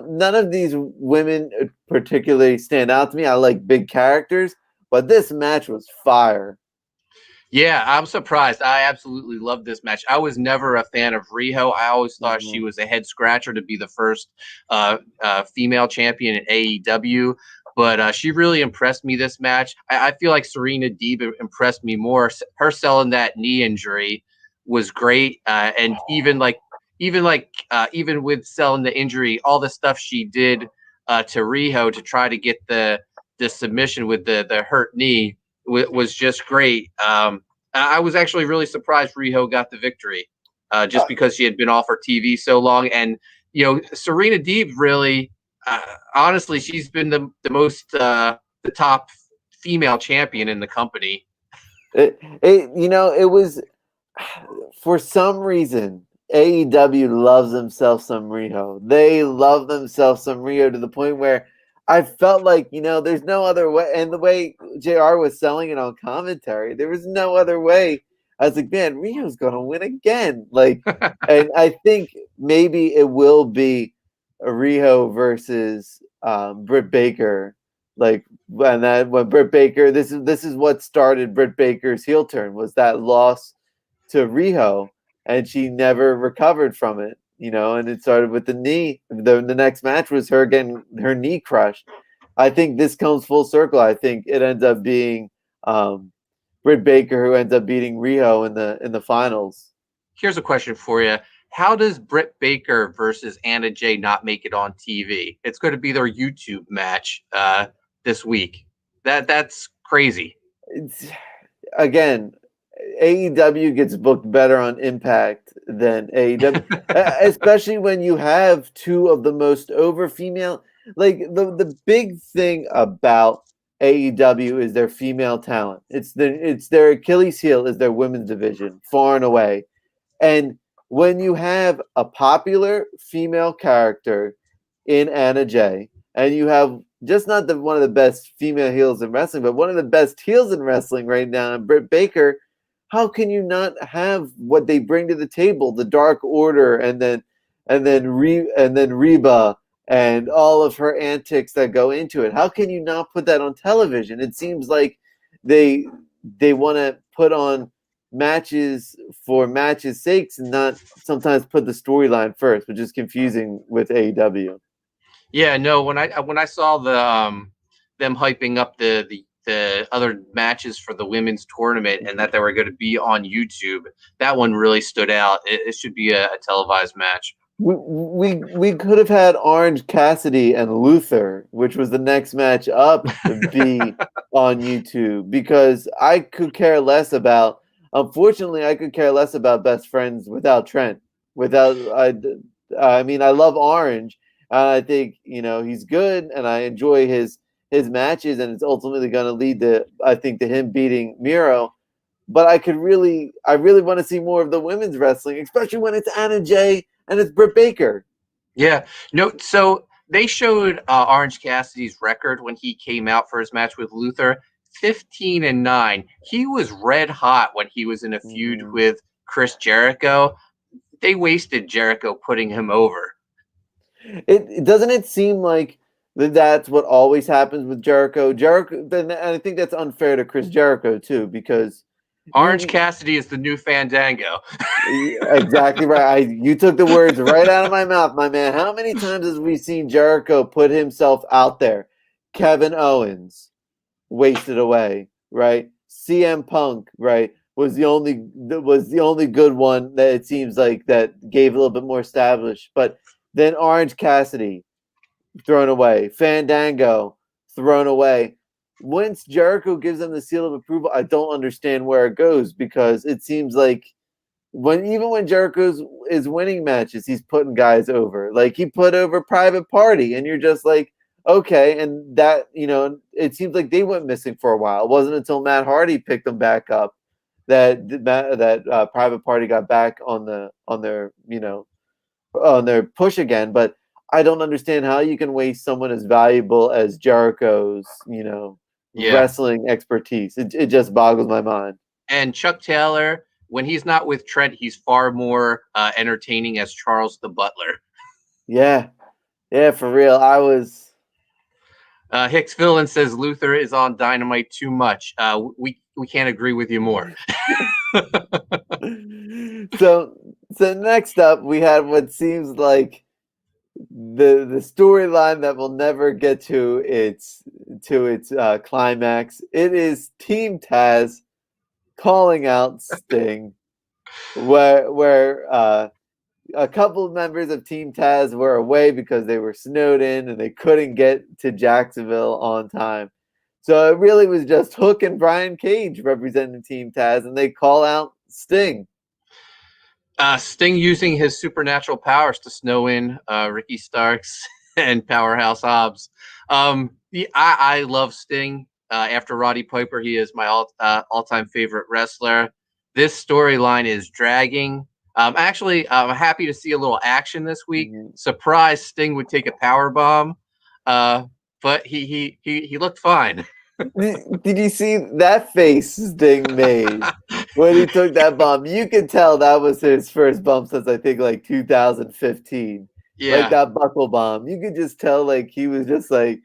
Speaker 2: none of these women particularly stand out to me. I like big characters, but this match was fire.
Speaker 1: Yeah, I'm surprised. I absolutely love this match. I was never a fan of Riho. I always thought she was a head scratcher to be the first female champion in AEW. But she really impressed me this match. I feel like Serena Deeb impressed me more. Her selling that knee injury was great, and even with selling the injury, all the stuff she did to Riho to try to get the submission with the hurt knee was just great. I was actually really surprised Riho got the victory, just because she had been off her TV so long. And Serena Deeb really, honestly, she's been the most the top female champion in the company.
Speaker 2: It was, for some reason, AEW loves themselves some Riho. They love themselves some Riho to the point where I felt like, there's no other way. And the way JR was selling it on commentary, there was no other way. I was like, man, Riho's going to win again. Like, and I think maybe it will be a Riho versus Britt Baker. Like, when Britt Baker, this is what started Britt Baker's heel turn, was that loss to Riho, and she never recovered from it. And it started with the knee. The next match was her getting her knee crushed. I think this comes full circle. I think it ends up being Britt Baker who ends up beating Riho in the finals.
Speaker 1: Here's a question for you. How does Britt Baker versus Anna Jay not make it on TV? It's going to be their YouTube match this week. That's crazy.
Speaker 2: Again, AEW gets booked better on Impact than AEW, especially when you have two of the most over female. Like the big thing about AEW is their female talent. It's their Achilles heel is their women's division, far and away. And when you have a popular female character in Anna Jay, and you have just not one of the best female heels in wrestling, but one of the best heels in wrestling right now, Britt Baker, how can you not have what they bring to the table, the Dark Order, and then Reba and all of her antics that go into it? How can you not put that on television? It seems like they want to put on matches for matches' sakes and not sometimes put the storyline first, which is confusing with AEW.
Speaker 1: Yeah, no. When I saw the them hyping up the other matches for the women's tournament and that they were going to be on YouTube, that one really stood out. It should be a televised match.
Speaker 2: We could have had Orange Cassidy and Luther, which was the next match up, be on YouTube, because I could care less about. Unfortunately, I could care less about Best Friends without Trent. I mean, I love Orange. I think he's good, and I enjoy his matches, and it's ultimately going to lead to, I think, to him beating Miro. But I really want to see more of the women's wrestling, especially when it's Anna Jay and it's Britt Baker.
Speaker 1: Yeah, no. So they showed Orange Cassidy's record when he came out for his match with Luther, 15-9. He was red hot when he was in a feud with Chris Jericho. They wasted Jericho putting him over.
Speaker 2: It doesn't it seem like That's what always happens with Jericho. Then I think that's unfair to Chris Jericho too, because
Speaker 1: Orange Cassidy is the new Fandango.
Speaker 2: Exactly right. You took the words right out of my mouth, my man. How many times has we seen Jericho put himself out there? Kevin Owens wasted away, right? CM Punk, right, was the only good one that it seems like that gave a little bit more established. But then Orange Cassidy thrown away, Fandango thrown away. Once Jericho gives them the seal of approval, I don't understand where it goes, because it seems like even when Jericho is winning matches, he's putting guys over. Like, he put over Private Party, and you're just like, okay. And that, it seems like they went missing for a while. It wasn't until Matt Hardy picked them back up that Private Party got back on their push again. But I don't understand how you can waste someone as valuable as Jericho's wrestling expertise. It just boggles my mind.
Speaker 1: And Chuck Taylor, when he's not with Trent, he's far more entertaining as Charles the Butler.
Speaker 2: Yeah, for real. I was.
Speaker 1: Hicks Villain says Luther is on Dynamite too much. We can't agree with you more.
Speaker 2: So next up, we had what seems like the storyline that will never get to its climax. It is Team Taz calling out Sting, where a couple of members of Team Taz were away because they were snowed in and they couldn't get to Jacksonville on time. So it really was just Hook and Brian Cage representing Team Taz, and they call out Sting.
Speaker 1: Sting using his supernatural powers to snow in Ricky Starks and Powerhouse Hobbs. I love Sting. After Roddy Piper, he is my all-time favorite wrestler. This storyline is dragging. Actually, I'm happy to see a little action this week. Mm-hmm. Surprised Sting would take a power bomb, but he looked fine.
Speaker 2: Did you see that face Sting made when he took that bump? You could tell that was his first bump since I think like 2015.
Speaker 1: Yeah,
Speaker 2: like that buckle bomb. You could just tell like he was just like,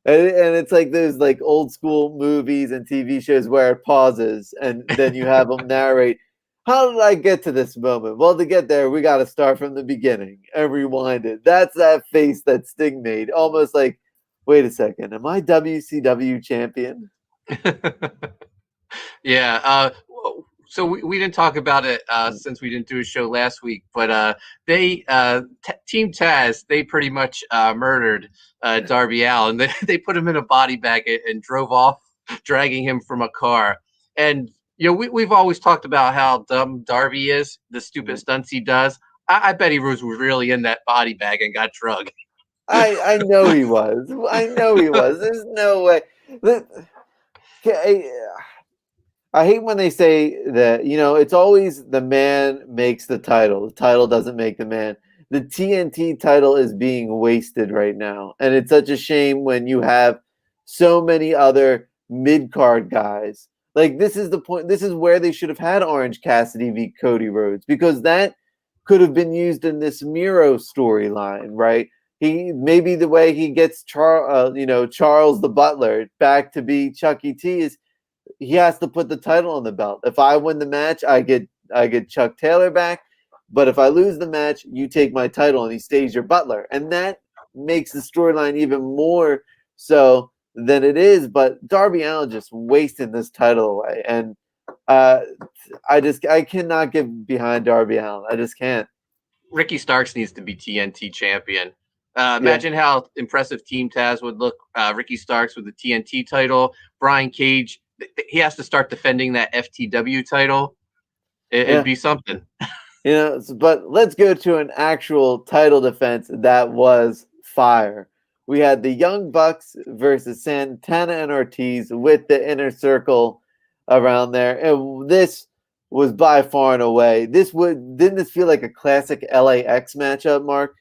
Speaker 2: and it's like those like old school movies and TV shows where it pauses and then you have them narrate. How did I get to this moment? Well, to get there, we got to start from the beginning and rewind it. That's that face that Sting made, almost like, wait a second, am I WCW champion?
Speaker 1: Yeah. So we didn't talk about it since we didn't do a show last week, but Team Taz, they pretty much murdered Darby Allin. They put him in a body bag and drove off, dragging him from a car. And we've always talked about how dumb Darby is, the stupid stunts he does. I bet he was really in that body bag and got drugged.
Speaker 2: I know he was. I know he was. There's no way. I hate when they say that, it's always the man makes the title. The title doesn't make the man. The TNT title is being wasted right now. And it's such a shame when you have so many other mid-card guys. Like, this is the point. This is where they should have had Orange Cassidy v. Cody Rhodes, because that could have been used in this Miro storyline, right? Maybe the way he gets Charles the Butler back to be Chucky T is he has to put the title on the belt. If I win the match, I get Chuck Taylor back. But if I lose the match, you take my title and he stays your Butler. And that makes the storyline even more so than it is. But Darby Allin just wasted this title away. And I cannot get behind Darby Allin. I just can't.
Speaker 1: Ricky Starks needs to be TNT champion. Imagine how impressive Team Taz would look. Ricky Starks with the TNT title. Brian Cage, he has to start defending that FTW title. It'd be something.
Speaker 2: But let's go to an actual title defense that was fire. We had the Young Bucks versus Santana and Ortiz with the Inner Circle around there. And this was by far and away. Didn't this feel like a classic LAX matchup, Mark?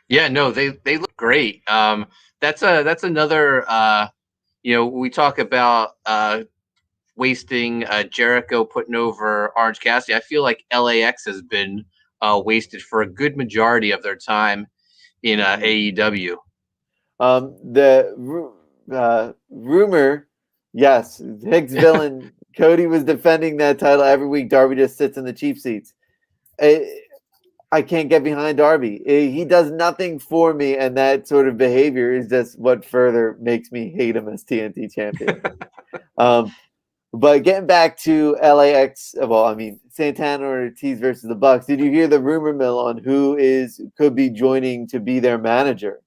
Speaker 1: Yeah, no, they look great. That's another. We talk about wasting Jericho putting over Orange Cassidy. I feel like LAX has been wasted for a good majority of their time in AEW.
Speaker 2: Rumor, yes, Hicks villain Cody was defending that title every week. Darby just sits in the cheap seats. I can't get behind Darby. He does nothing for me, and that sort of behavior is just what further makes me hate him as TNT champion. But getting back to LAX, well, I mean Santana or Ortiz versus the Bucks. Did you hear the rumor mill on who could be joining to be their manager?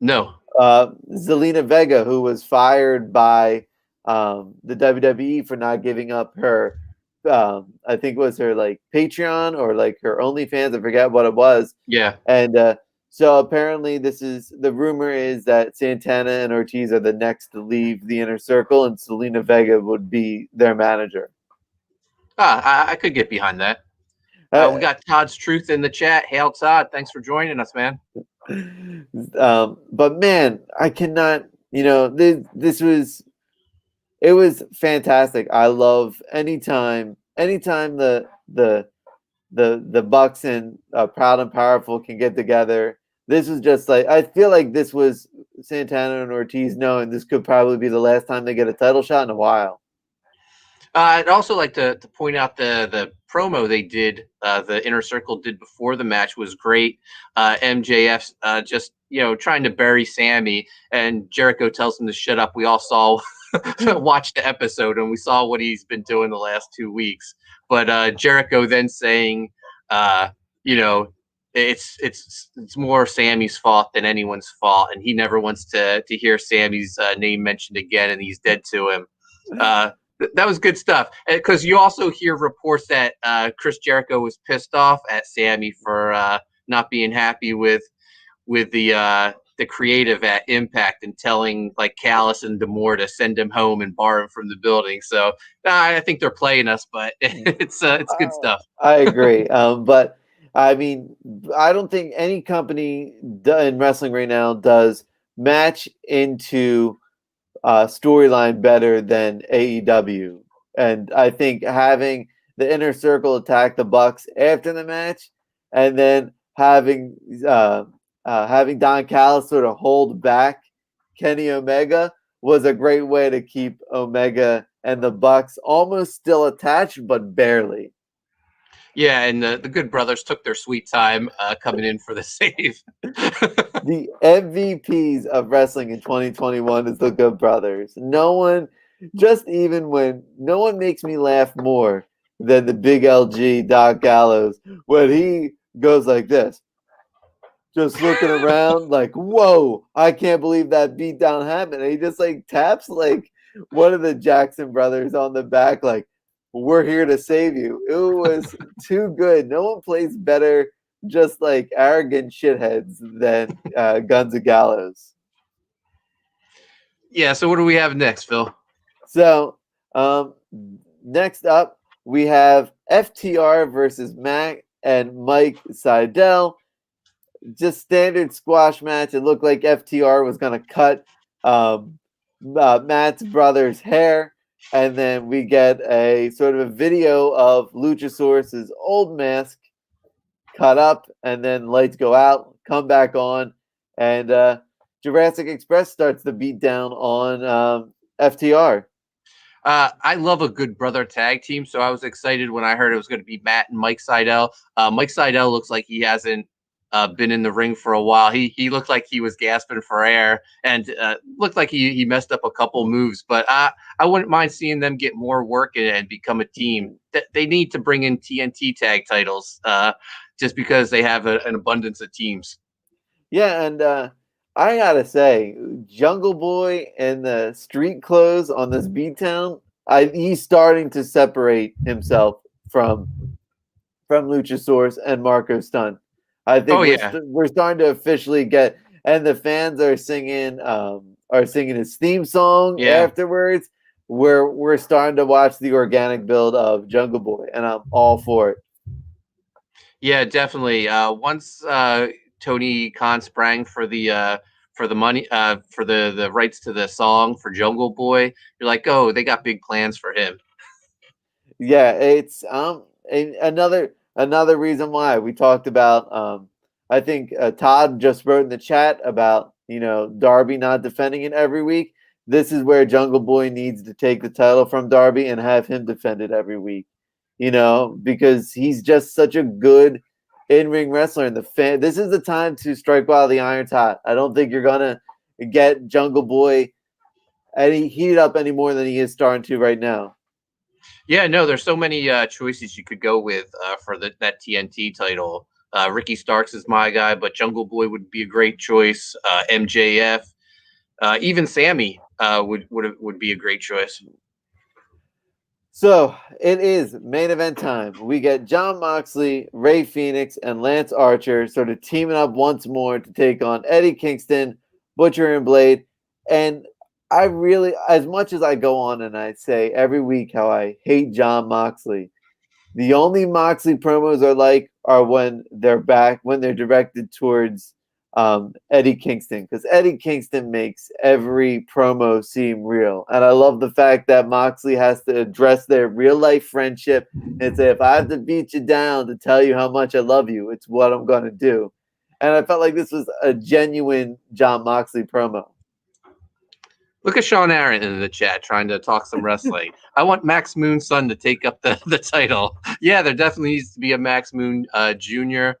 Speaker 1: No.
Speaker 2: Zelina Vega, who was fired by the WWE for not giving up her, I think it was her like Patreon or like her OnlyFans. I forget what it was.
Speaker 1: Yeah.
Speaker 2: And so apparently the rumor is that Santana and Ortiz are the next to leave the Inner Circle, and Zelina Vega would be their manager.
Speaker 1: I could get behind that. We got Todd's Truth in the chat. Hail, Todd. Thanks for joining us, man.
Speaker 2: But man, I cannot, it was fantastic. I love anytime the Bucks and Proud and Powerful can get together. This was just like, I feel like this was Santana and Ortiz knowing this could probably be the last time they get a title shot in a while.
Speaker 1: I'd also like to point out the promo they did, the Inner Circle did before the match was great. MJF just trying to bury Sammy, and Jericho tells him to shut up. We all saw watched the episode, and we saw what he's been doing the last 2 weeks. But Jericho then saying, it's more Sammy's fault than anyone's fault, and he never wants to hear Sammy's name mentioned again, and he's dead to him. That was good stuff, because you also hear reports that Chris Jericho was pissed off at Sammy for not being happy with the creative at Impact and telling like Callis and D'Amore to send him home and bar him from the building. So I think they're playing us, but it's good stuff.
Speaker 2: I agree, but I mean, I don't think any company in wrestling right now does match into storyline better than AEW, and I think having the Inner Circle attack the Bucks after the match, and then having Don Callis sort of hold back Kenny Omega was a great way to keep Omega and the Bucks almost still attached, but barely.
Speaker 1: Yeah, and the Good Brothers took their sweet time coming in for the save.
Speaker 2: The MVPs of wrestling in 2021 is the Good Brothers. No one makes me laugh more than the big LG Doc Gallows when he goes like this, just looking around like, whoa, I can't believe that beatdown happened. And he just like taps like one of the Jackson brothers on the back, like, we're here to save you. It was too good. No one plays better just like arrogant shitheads than Guns of Gallows.
Speaker 1: Yeah, so what do we have next, Phil?
Speaker 2: So next up, we have FTR versus Matt and Mike Seidel. Just standard squash match. It looked like FTR was going to cut Matt's brother's hair. And then we get a sort of a video of Luchasaurus's old mask cut up, and then lights go out, come back on, and Jurassic Express starts the beat down on FTR.
Speaker 1: I love a good brother tag team, so I was excited when I heard it was going to be Matt and Mike Seidel. Mike Seidel looks like he hasn't been in the ring for a while. He looked like he was gasping for air, and looked like he messed up a couple moves. But I wouldn't mind seeing them get more work and become a team. They need to bring in TNT tag titles just because they have an abundance of teams.
Speaker 2: Yeah, and I gotta say, Jungle Boy and the street clothes on this beatdown, he's starting to separate himself from Luchasaurus and Marco Stunt. I think we're starting to officially get, and the fans are singing his theme song afterwards. We're starting to watch the organic build of Jungle Boy, and I'm all for it.
Speaker 1: Yeah, definitely. Once Tony Khan sprang for the money, for the rights to the song for Jungle Boy, you're like, oh, they got big plans for him.
Speaker 2: Yeah, it's another reason why we talked about I think Todd just wrote in the chat about, Darby not defending it every week. This is where Jungle Boy needs to take the title from Darby and have him defend it every week, because he's just such a good in-ring wrestler. And this is the time to strike while the iron's hot. I don't think you're going to get Jungle Boy heated up any more than he is starting to right now.
Speaker 1: Yeah, no, there's so many choices you could go with for that TNT title. Ricky Starks is my guy, but Jungle Boy would be a great choice. MJF, even Sammy would be a great choice.
Speaker 2: So it is main event time. We get Jon Moxley, Rey Fenix, and Lance Archer sort of teaming up once more to take on Eddie Kingston, Butcher and Blade. And I really, as much as I go on and I say every week how I hate Jon Moxley, the only Moxley promos are when they're directed towards Eddie Kingston, because Eddie Kingston makes every promo seem real. And I love the fact that Moxley has to address their real life friendship and say, if I have to beat you down to tell you how much I love you, it's what I'm going to do. And I felt like this was a genuine Jon Moxley promo.
Speaker 1: Look at Sean Aaron in the chat trying to talk some wrestling. I want Max Moon's son to take up the title. Yeah, there definitely needs to be a Max Moon Jr.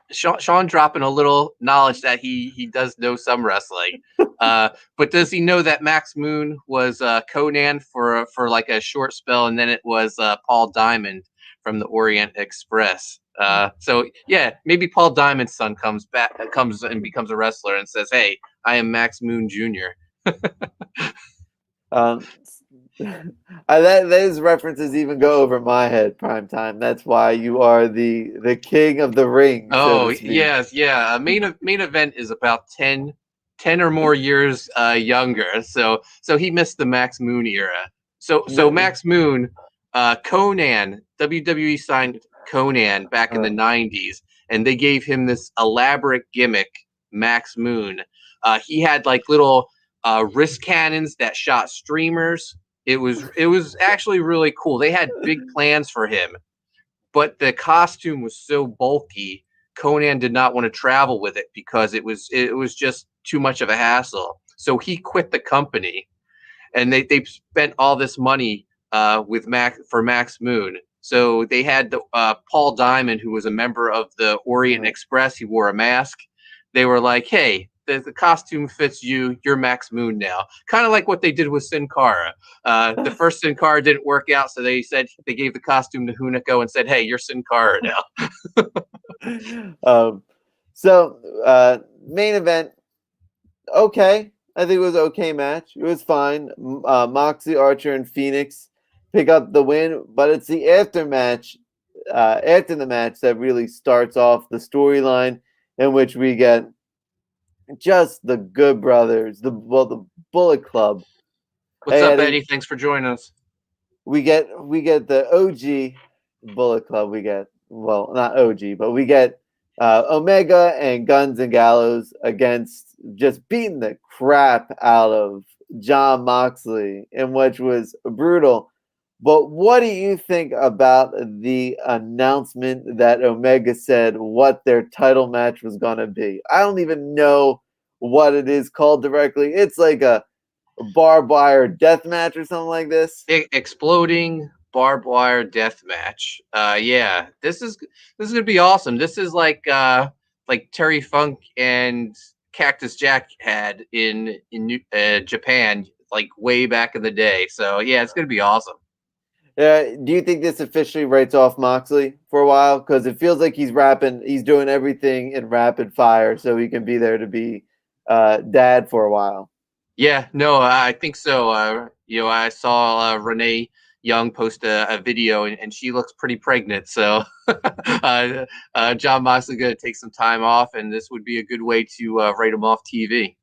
Speaker 1: Sean dropping a little knowledge that he does know some wrestling. But does he know that Max Moon was Conan for like a short spell, and then it was Paul Diamond from the Orient Express? So yeah, maybe Paul Diamond's son comes and becomes a wrestler and says, "Hey, I am Max Moon Jr."
Speaker 2: Those references even go over my head, Primetime. That's why you are the king of the ring.
Speaker 1: Oh, yes, yeah. Main event is about 10 or more years younger. So he missed the Max Moon era. So Max Moon, Conan, WWE signed Conan back in the 90s, and they gave him this elaborate gimmick, Max Moon. He had like little wrist cannons that shot streamers. It was actually really cool. They had big plans for him, but the costume was so bulky, Conan did not want to travel with it because it was just too much of a hassle. So he quit the company, and they spent all this money with Max Moon. So they had the Paul Diamond, who was a member of the Orient Express. He wore a mask. They were like, "Hey, the costume fits you. You're Max Moon now." Kind of like what they did with Sin Cara. The first Sin Cara didn't work out, so they gave the costume to Hunico and said, "Hey, you're Sin Cara
Speaker 2: now." Main event, okay. I think it was okay match. It was fine. Moxley, Archer, and Phoenix pick up the win, but it's the after the match that really starts off the storyline, in which we get just the Good Brothers, the Bullet Club.
Speaker 1: What's up, Eddie? Thanks for joining us.
Speaker 2: We get the OG Bullet Club. We get, well, not OG, but we get Omega and Guns and Gallows against just beating the crap out of Jon Moxley, in which was brutal. But what do you think about the announcement that Omega said what their title match was going to be? I don't even know what it is called directly. It's like a barbed wire death match or something like this.
Speaker 1: Exploding barbed wire death match. Yeah, this is gonna be awesome. This is like Terry Funk and Cactus Jack had in Japan, like way back in the day. So yeah, it's gonna be awesome.
Speaker 2: Do you think this officially writes off Moxley for a while? Because it feels like he's doing everything in rapid fire so he can be there to be dad for a while.
Speaker 1: Yeah, no, I think so. I saw Renee Young post a video, and she looks pretty pregnant. So Jon Moxley going to take some time off, and this would be a good way to write him off TV.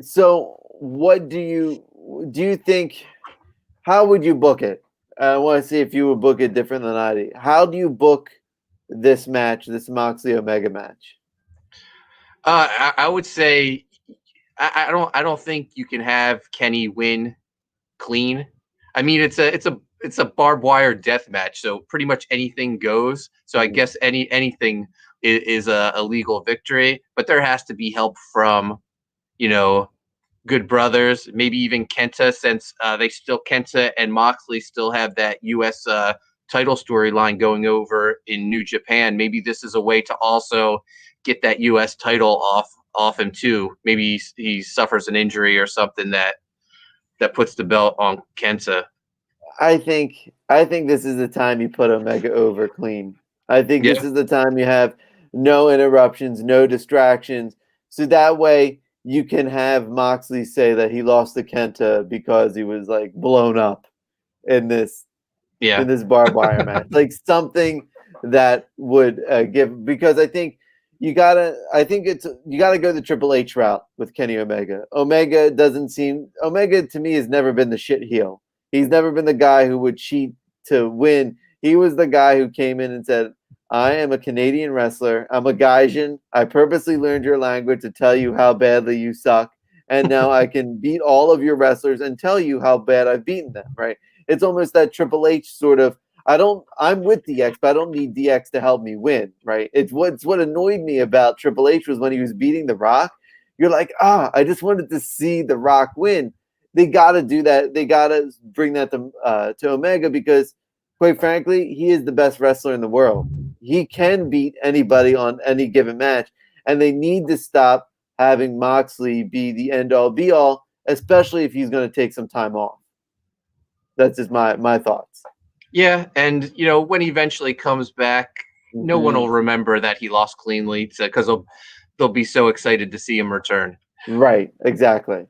Speaker 2: So what do you think? How would you book it? I want to see if you would book it different than I do. How do you book this match, this Moxley Omega match?
Speaker 1: I would say I don't think you can have Kenny win clean. I mean, it's a barbed wire death match, so pretty much anything goes. So I guess anything is a legal victory, but there has to be help from, Good Brothers, maybe even Kenta, since Kenta and Moxley still have that U.S. Title storyline going over in New Japan. Maybe this is a way to also get that U.S. title off him too. Maybe he suffers an injury or something that puts the belt on Kenta.
Speaker 2: I think this is the time you put Omega over clean. I think this is the time you have no interruptions, no distractions, so that way you can have Moxley say that he lost to Kenta because he was like blown up in this barbed wire match, like something that would give, because I think you gotta go the Triple H route with Kenny Omega. Omega to me has never been the shit heel. He's never been the guy who would cheat to win. He was the guy who came in and said, I am a Canadian wrestler. I'm a Gaijin. I purposely learned your language to tell you how badly you suck. And now I can beat all of your wrestlers and tell you how bad I've beaten them, right? It's almost that Triple H sort of, I'm with DX, but I don't need DX to help me win, right? It's what annoyed me about Triple H was when he was beating The Rock. You're like, I just wanted to see The Rock win. They got to do that. They got to bring that to Omega because, quite frankly, he is the best wrestler in the world. He can beat anybody on any given match, and they need to stop having Moxley be the end-all, be-all, especially if he's going to take some time off. That's just my thoughts.
Speaker 1: Yeah, and when he eventually comes back, no one will remember that he lost cleanly because they'll be so excited to see him return.
Speaker 2: Right, exactly.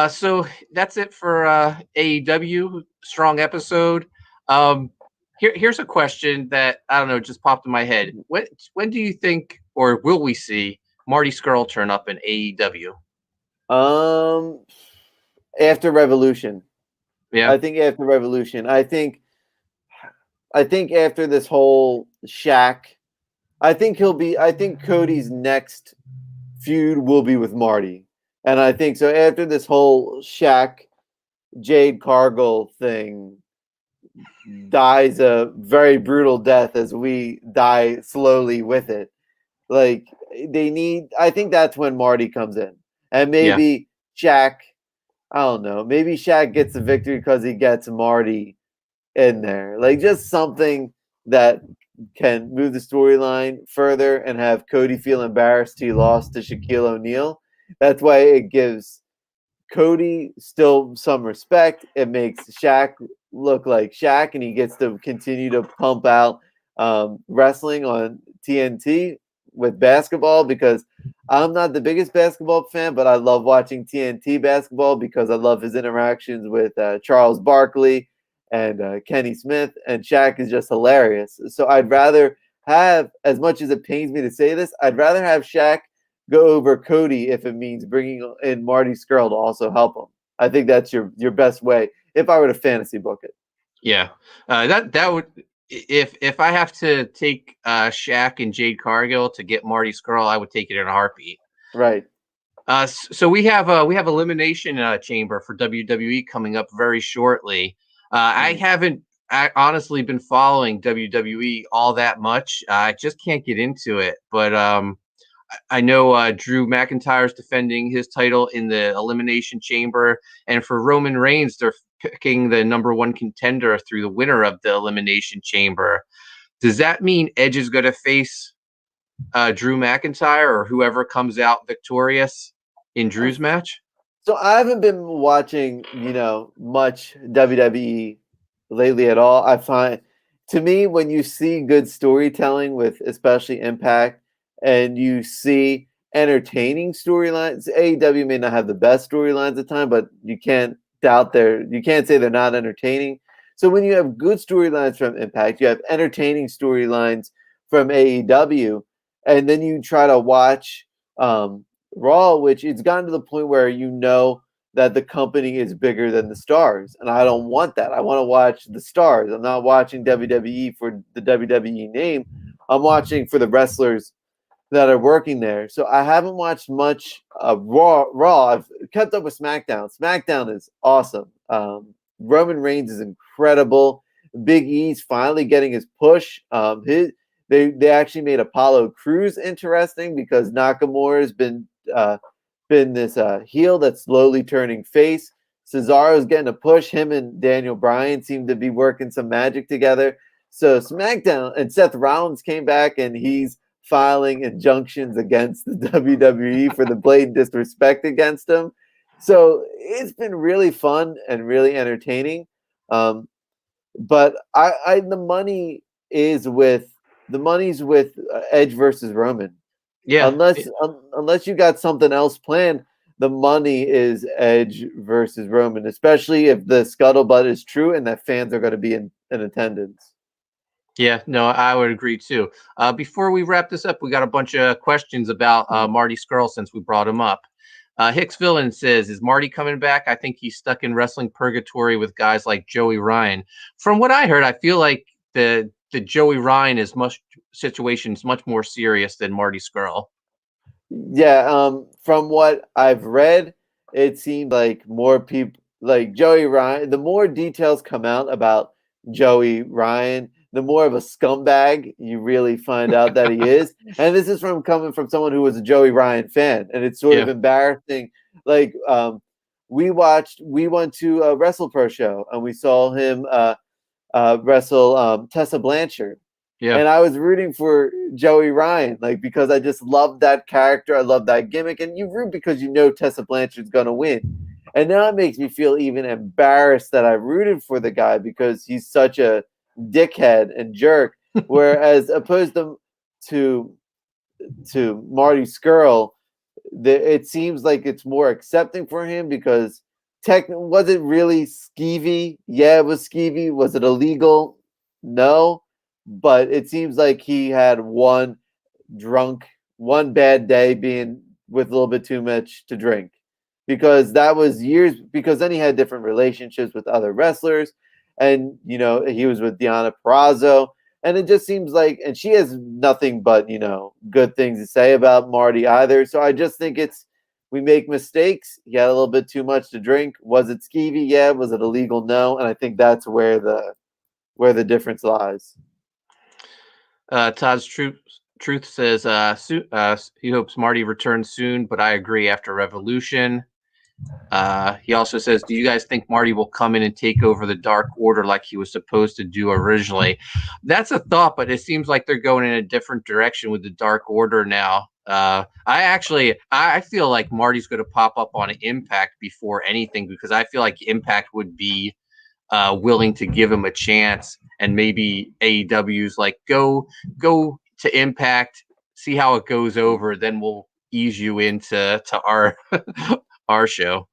Speaker 1: So that's it for AEW. Strong episode. Here's a question that I don't know, just popped in my head. When do you think, or will we see Marty Scurll turn up in AEW?
Speaker 2: After Revolution.
Speaker 1: Yeah,
Speaker 2: I think after Revolution. I think after this whole Shaq, I think Cody's next feud will be with Marty. And I think so after this whole Shaq Jade Cargill thing dies a very brutal death as we die slowly with it. Like I think that's when Marty comes in. And maybe Shaq, I don't know, maybe Shaq gets the victory because he gets Marty in there. Like just something that can move the storyline further and have Cody feel embarrassed he lost to Shaquille O'Neal. That's why it gives Cody still some respect. It makes Shaq look like Shaq, and he gets to continue to pump out wrestling on TNT with basketball, because I'm not the biggest basketball fan, but I love watching TNT basketball because I love his interactions with Charles Barkley and Kenny Smith, and Shaq is just hilarious. So I'd rather have, as much as it pains me to say this, I'd rather have Shaq go over Cody if it means bringing in Marty Scurll to also help him. I think that's your best way if I were to fantasy book it.
Speaker 1: Yeah, that would, if I have to take Shaq and Jade Cargill to get Marty Scurll, I would take it in a heartbeat.
Speaker 2: Right.
Speaker 1: So we have Elimination Chamber for WWE coming up very shortly. I haven't honestly been following WWE all that much. I just can't get into it, but I know Drew McIntyre's defending his title in the Elimination Chamber, and for Roman Reigns, they're picking the number one contender through the winner of the Elimination Chamber. Does that mean Edge is going to face Drew McIntyre or whoever comes out victorious in Drew's match?
Speaker 2: So I haven't been watching, much WWE lately at all. I find, to me, when you see good storytelling with especially Impact, and you see entertaining storylines, AEW may not have the best storylines at the time, but you can't say they're not entertaining. So when you have good storylines from Impact, you have entertaining storylines from AEW, and then you try to watch Raw, which it's gotten to the point where that the company is bigger than the stars. And I don't want that. I want to watch the stars. I'm not watching WWE for the WWE name. I'm watching for the wrestlers that are working there. So I haven't watched much Raw. I've kept up with SmackDown. SmackDown is awesome. Roman Reigns is incredible. Big E's finally getting his push. They actually made Apollo Crews interesting because Nakamura's been this heel that's slowly turning face. Cesaro's getting a push. Him and Daniel Bryan seem to be working some magic together. So SmackDown and Seth Rollins came back and he's filing injunctions against the WWE for the blatant disrespect against him. So it's been really fun and really entertaining. But the money's with Edge versus Roman.
Speaker 1: Yeah.
Speaker 2: Unless you got something else planned, the money is Edge versus Roman, especially if the scuttlebutt is true and that fans are going to be in attendance.
Speaker 1: Yeah, no, I would agree too. Before we wrap this up, we got a bunch of questions about Marty Scurll since we brought him up. Hicks Villain says, "Is Marty coming back? I think he's stuck in wrestling purgatory with guys like Joey Ryan." From what I heard, I feel like the Joey Ryan situation is much more serious than Marty Scurll.
Speaker 2: Yeah, from what I've read, it seemed like more people like Joey Ryan. The more details come out about Joey Ryan, the more of a scumbag you really find out that he is. And this is coming from someone who was a Joey Ryan fan, and it's sort of embarrassing. Like we went to a WrestlePro show and we saw him wrestle Tessa Blanchard.
Speaker 1: Yeah.
Speaker 2: And I was rooting for Joey Ryan, like, because I just love that character. I love that gimmick. And you root because you know Tessa Blanchard's going to win. And now it makes me feel even embarrassed that I rooted for the guy because he's such a dickhead and jerk. Whereas opposed to Marty Scurll, it seems like it's more accepting for him because was it really skeevy? Yeah, it was skeevy. Was it illegal? No. But it seems like he had one bad day being with a little bit too much to drink, because that was years, because then he had different relationships with other wrestlers, and he was with Deonna Purrazzo, and it just seems like, and she has nothing but good things to say about Marty either. So I just think we make mistakes. He had a little bit too much to drink. Was it skeevy? Yeah. Was it illegal? No. And I think that's where the difference lies.
Speaker 1: Todd's Truth says he hopes Marty returns soon, but I agree after Revolution. He also says, "Do you guys think Marty will come in and take over the Dark Order like he was supposed to do originally?" That's a thought, but it seems like they're going in a different direction with the Dark Order now. I feel like Marty's going to pop up on Impact before anything, because I feel like Impact would be willing to give him a chance, and maybe AEW's like, go to Impact, see how it goes over, then we'll ease you into our our show.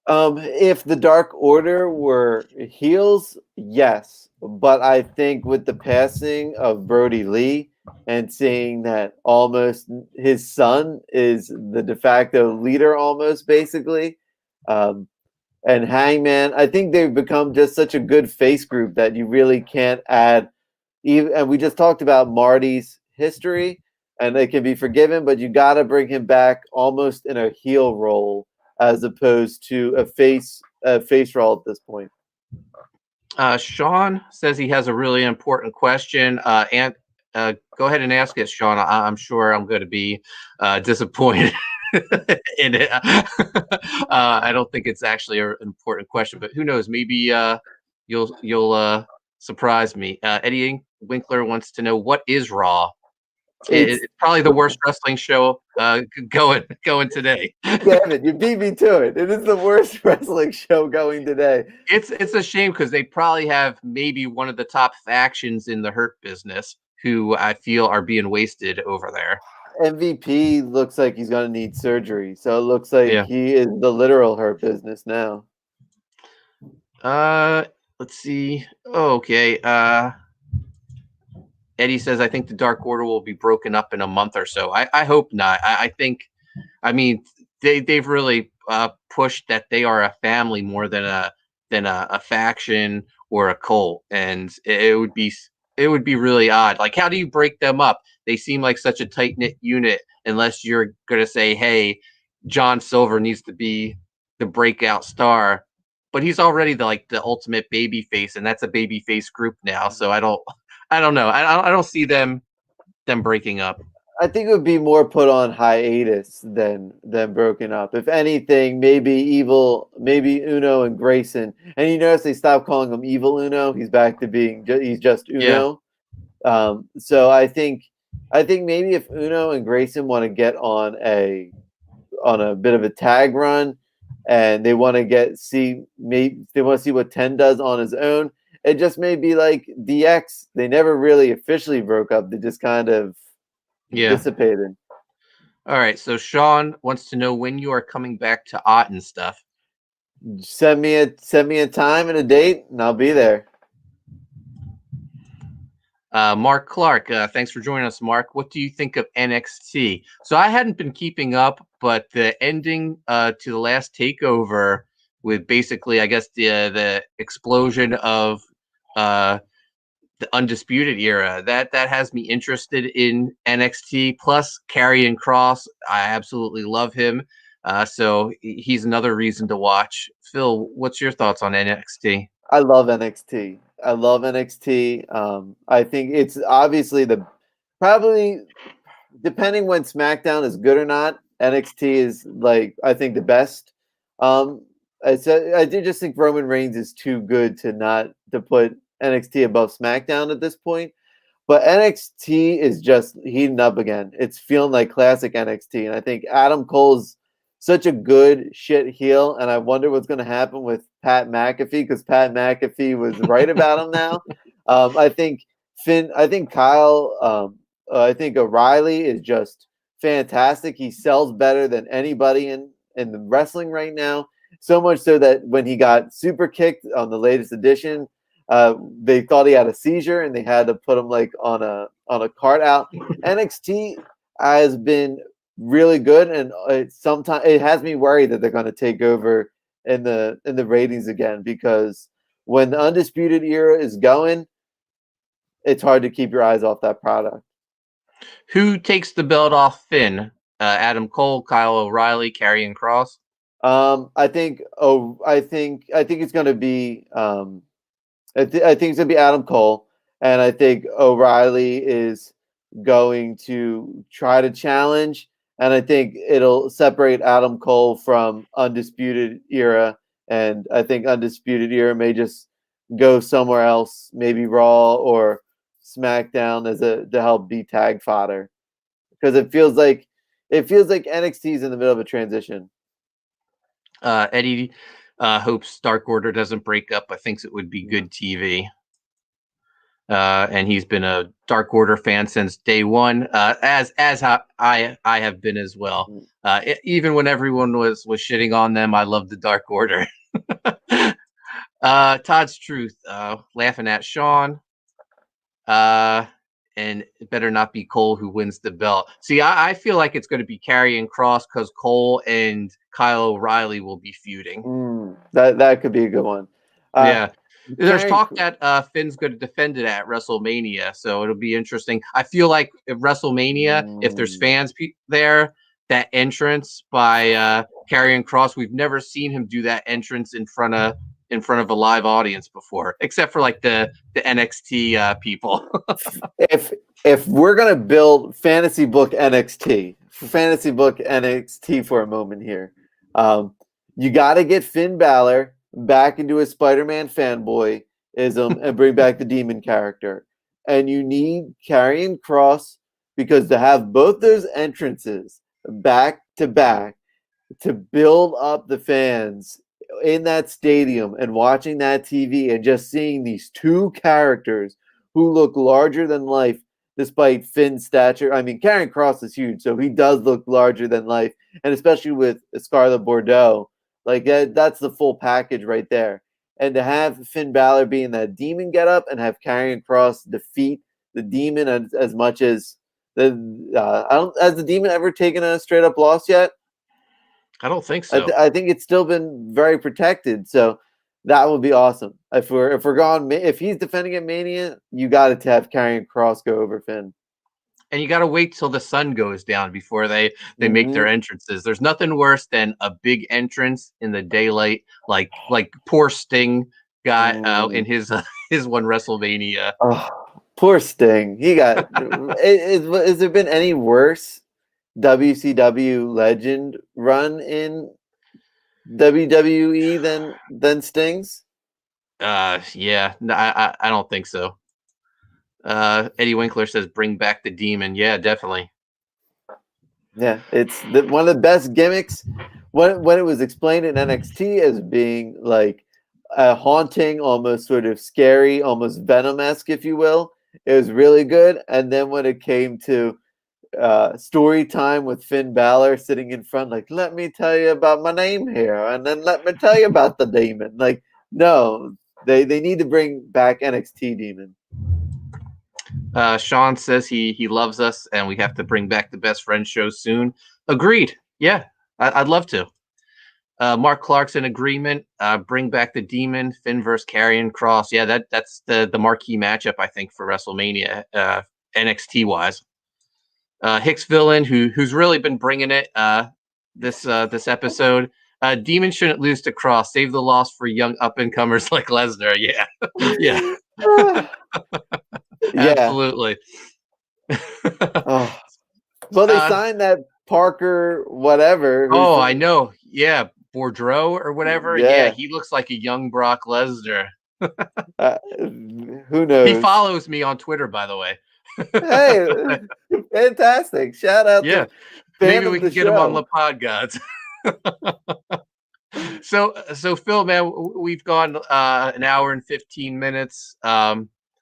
Speaker 2: If the Dark Order were heels, yes, but I think with the passing of Brody Lee and seeing that almost his son is the de facto leader, almost basically, and Hangman, I think they've become just such a good face group that you really can't add. And we just talked about Marty's history, and it can be forgiven, but you got to bring him back almost in a heel role as opposed to a face role at this point.
Speaker 1: Sean says he has a really important question. And go ahead and ask it, Sean. I'm sure I'm going to be disappointed in it. I don't think it's actually an important question, but who knows? Maybe you'll surprise me. Eddie Winkler wants to know, what is Raw? It's probably the worst wrestling show going today.
Speaker 2: Damn it, you beat me to it. It is the worst wrestling show going today.
Speaker 1: It's a shame, because they probably have maybe one of the top factions in the Hurt business who I feel are being wasted over there.
Speaker 2: MVP looks like he's going to need surgery, so it looks like he is the literal Hurt business now.
Speaker 1: Let's see. Okay. Eddie says, "I think the Dark Order will be broken up in a month or so." I hope not. I think, I mean, they've really pushed that they are a family more than a faction or a cult, and it would be really odd. Like, how do you break them up? They seem like such a tight knit unit, unless you're gonna say, "Hey, John Silver needs to be the breakout star," but he's already the ultimate baby face, and that's a baby face group now. So I don't know. I don't see them them breaking up.
Speaker 2: I think it would be more put on hiatus than broken up. If anything, maybe Uno and Grayson. And you notice they stopped calling him Evil Uno. He's back to being he's just Uno.
Speaker 1: Yeah.
Speaker 2: So I think maybe if Uno and Grayson want to get on a bit of a tag run, and they want to see what 10 does on his own. It just may be like DX. They never really officially broke up. They just kind of dissipated.
Speaker 1: All right. So Sean wants to know when you are coming back to Ott and stuff.
Speaker 2: Send me a time and a date, and I'll be there.
Speaker 1: Mark Clark, thanks for joining us, Mark. What do you think of NXT? So I hadn't been keeping up, but the ending to the last takeover with basically, I guess, the explosion of the Undisputed Era, that has me interested in NXT. Plus, Karrion Kross, I absolutely love him. So he's another reason to watch. Phil, what's your thoughts on NXT?
Speaker 2: I love NXT. I think it's obviously probably depending when SmackDown is good or not. NXT is I think the best. I do just think Roman Reigns is too good to put NXT above SmackDown at this point. But NXT is just heating up again. It's feeling like classic NXT, and I think Adam Cole's such a good shit heel, and I wonder what's going to happen with Pat McAfee, because Pat McAfee was right about him now. I think Kyle, I think O'Reilly is just fantastic. He sells better than anybody in the wrestling right now. So much so that when he got super kicked on the latest edition, they thought he had a seizure and they had to put him on a cart out. NXT has been really good, and sometimes it has me worried that they're going to take over in the ratings again, because when the Undisputed Era is going, it's hard to keep your eyes off that product.
Speaker 1: Who takes the belt off Finn? Adam Cole, Kyle O'Reilly, Karrion Kross?
Speaker 2: I think it's going to be I think it's going to be Adam Cole, and I think O'Reilly is going to try to challenge, and I think it'll separate Adam Cole from Undisputed Era, and I think Undisputed Era may just go somewhere else, maybe Raw or SmackDown to help be tag fodder, because it feels like NXT is in the middle of a transition.
Speaker 1: Eddie hopes Dark Order doesn't break up, but thinks it would be good TV. And he's been a Dark Order fan since day one, as I have been as well. Even when everyone was shitting on them, I loved the Dark Order. Todd's Truth, laughing at Sean. And it better not be Cole who wins the belt. See, I feel like it's going to be Karrion Kross, because Cole and Kyle O'Reilly will be feuding.
Speaker 2: That could be a good one.
Speaker 1: Yeah. There's talk that Finn's going to defend it at WrestleMania, so it'll be interesting. I feel like at WrestleMania, if there's fans there, that entrance by Karrion Kross, we've never seen him do that entrance in front of a live audience before, except for like the NXT people.
Speaker 2: if we're gonna build fantasy book NXT for a moment here, you got to get Finn Balor back into his Spider-Man fanboyism and bring back the demon character, and you need Karrion Kross, because to have both those entrances back to back to build up the fans in that stadium and watching that TV and just seeing these two characters who look larger than life despite Finn's stature. I mean, Karrion Kross is huge, so he does look larger than life, and especially with Scarlett Bordeaux, that's the full package right there. And to have Finn Balor be in that demon getup and have Karrion Kross defeat the demon as much as has the demon ever taken a straight up loss yet?
Speaker 1: I don't think so.
Speaker 2: I think it's still been very protected, so that would be awesome. If he's defending at Mania, you got to have Karrion Kross go over Finn.
Speaker 1: And you got to wait till the sun goes down before they make their entrances. There's nothing worse than a big entrance in the daylight, like poor Sting got in his one WrestleMania.
Speaker 2: Poor Sting. He got. Has there been any worse WCW legend run in WWE than Sting's?
Speaker 1: Yeah, no, I don't think so. Eddie Winkler says, "Bring back the demon." Yeah, definitely.
Speaker 2: Yeah, it's one of the best gimmicks. When it was explained in NXT as being like a haunting, almost sort of scary, almost Venom-esque, if you will, it was really good. And then when it came to story time with Finn Balor sitting in front, like, let me tell you about my name here, and then let me tell you about the demon. Like, no, they need to bring back NXT Demon.
Speaker 1: Sean says he loves us, and we have to bring back the Best Friends show soon. Agreed. Yeah, I'd love to. Mark Clark's in agreement. Bring back the Demon, Finn versus Karrion Kross. Yeah, that's the marquee matchup, I think, for WrestleMania, NXT wise. Hicks Villain, who's really been bringing it this episode. Demon shouldn't lose to Kross. Save the loss for young up and comers like Lesnar. Yeah, yeah, absolutely.
Speaker 2: Oh. Well, they signed that Parker whatever.
Speaker 1: Oh, I know. Yeah, Bordeaux or whatever. Yeah, he looks like a young Brock Lesnar.
Speaker 2: Who knows?
Speaker 1: He follows me on Twitter, by the way.
Speaker 2: Hey, fantastic! Shout out to
Speaker 1: maybe we can get him on the pod gods. So Phil, man, we've gone an hour and 15 minutes.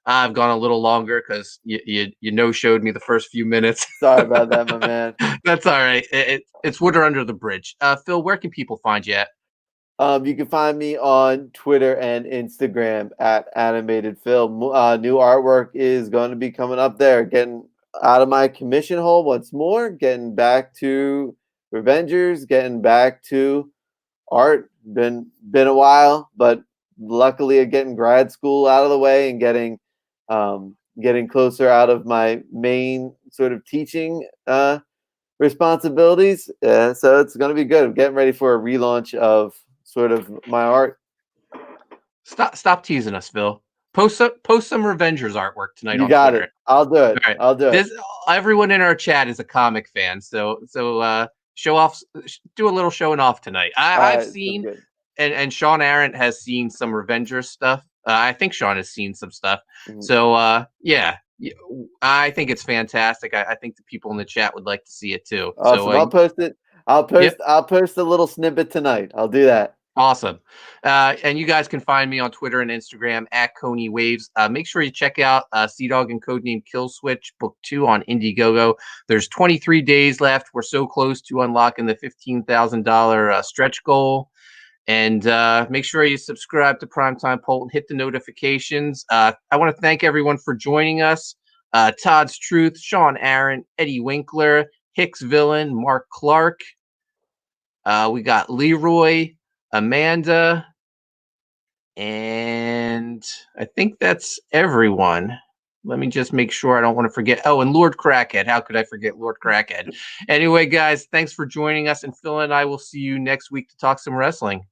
Speaker 1: I've gone a little longer because you showed me the first few minutes.
Speaker 2: Sorry about that, my man.
Speaker 1: That's all right. It's water under the bridge. Phil, where can people find you at?
Speaker 2: You can find me on Twitter and Instagram at Animated Film. New artwork is going to be coming up there. Getting out of my commission hole once more. Getting back to Revengers. Getting back to art. Been a while, but luckily getting grad school out of the way and getting closer out of my main sort of teaching responsibilities. So it's going to be good. I'm getting ready for a relaunch of sort of my art.
Speaker 1: Stop teasing us, Phil. Post some Revengers artwork tonight.
Speaker 2: You got Twitter. It. I'll do it.
Speaker 1: Right.
Speaker 2: I'll do it.
Speaker 1: Everyone in our chat is a comic fan, so show off. Do a little showing off tonight. I've seen, and Sean Arendt has seen some Revengers stuff. I think Sean has seen some stuff. Mm-hmm. So yeah, I think it's fantastic. I think the people in the chat would like to see it too.
Speaker 2: Awesome. So I'll post it. I'll post a little snippet tonight. I'll do that.
Speaker 1: Awesome. And you guys can find me on Twitter and Instagram at Coney Waves. Make sure you check out Sea Dog and Codename Kill Switch Book 2 on Indiegogo. There's 23 days left. We're so close to unlocking the $15,000 stretch goal. And make sure you subscribe to Primetime Poulton. Hit the notifications. I want to thank everyone for joining us. Todd's Truth, Sean Arendt, Eddie Winkler, Hicks Villain, Mark Clark. We got Leroy, Amanda, and I think that's everyone. Let me just make sure I don't want to forget. Oh, and Lord Crackhead. How could I forget Lord Crackhead? Anyway, guys, thanks for joining us. And Phil and I will see you next week to talk some wrestling.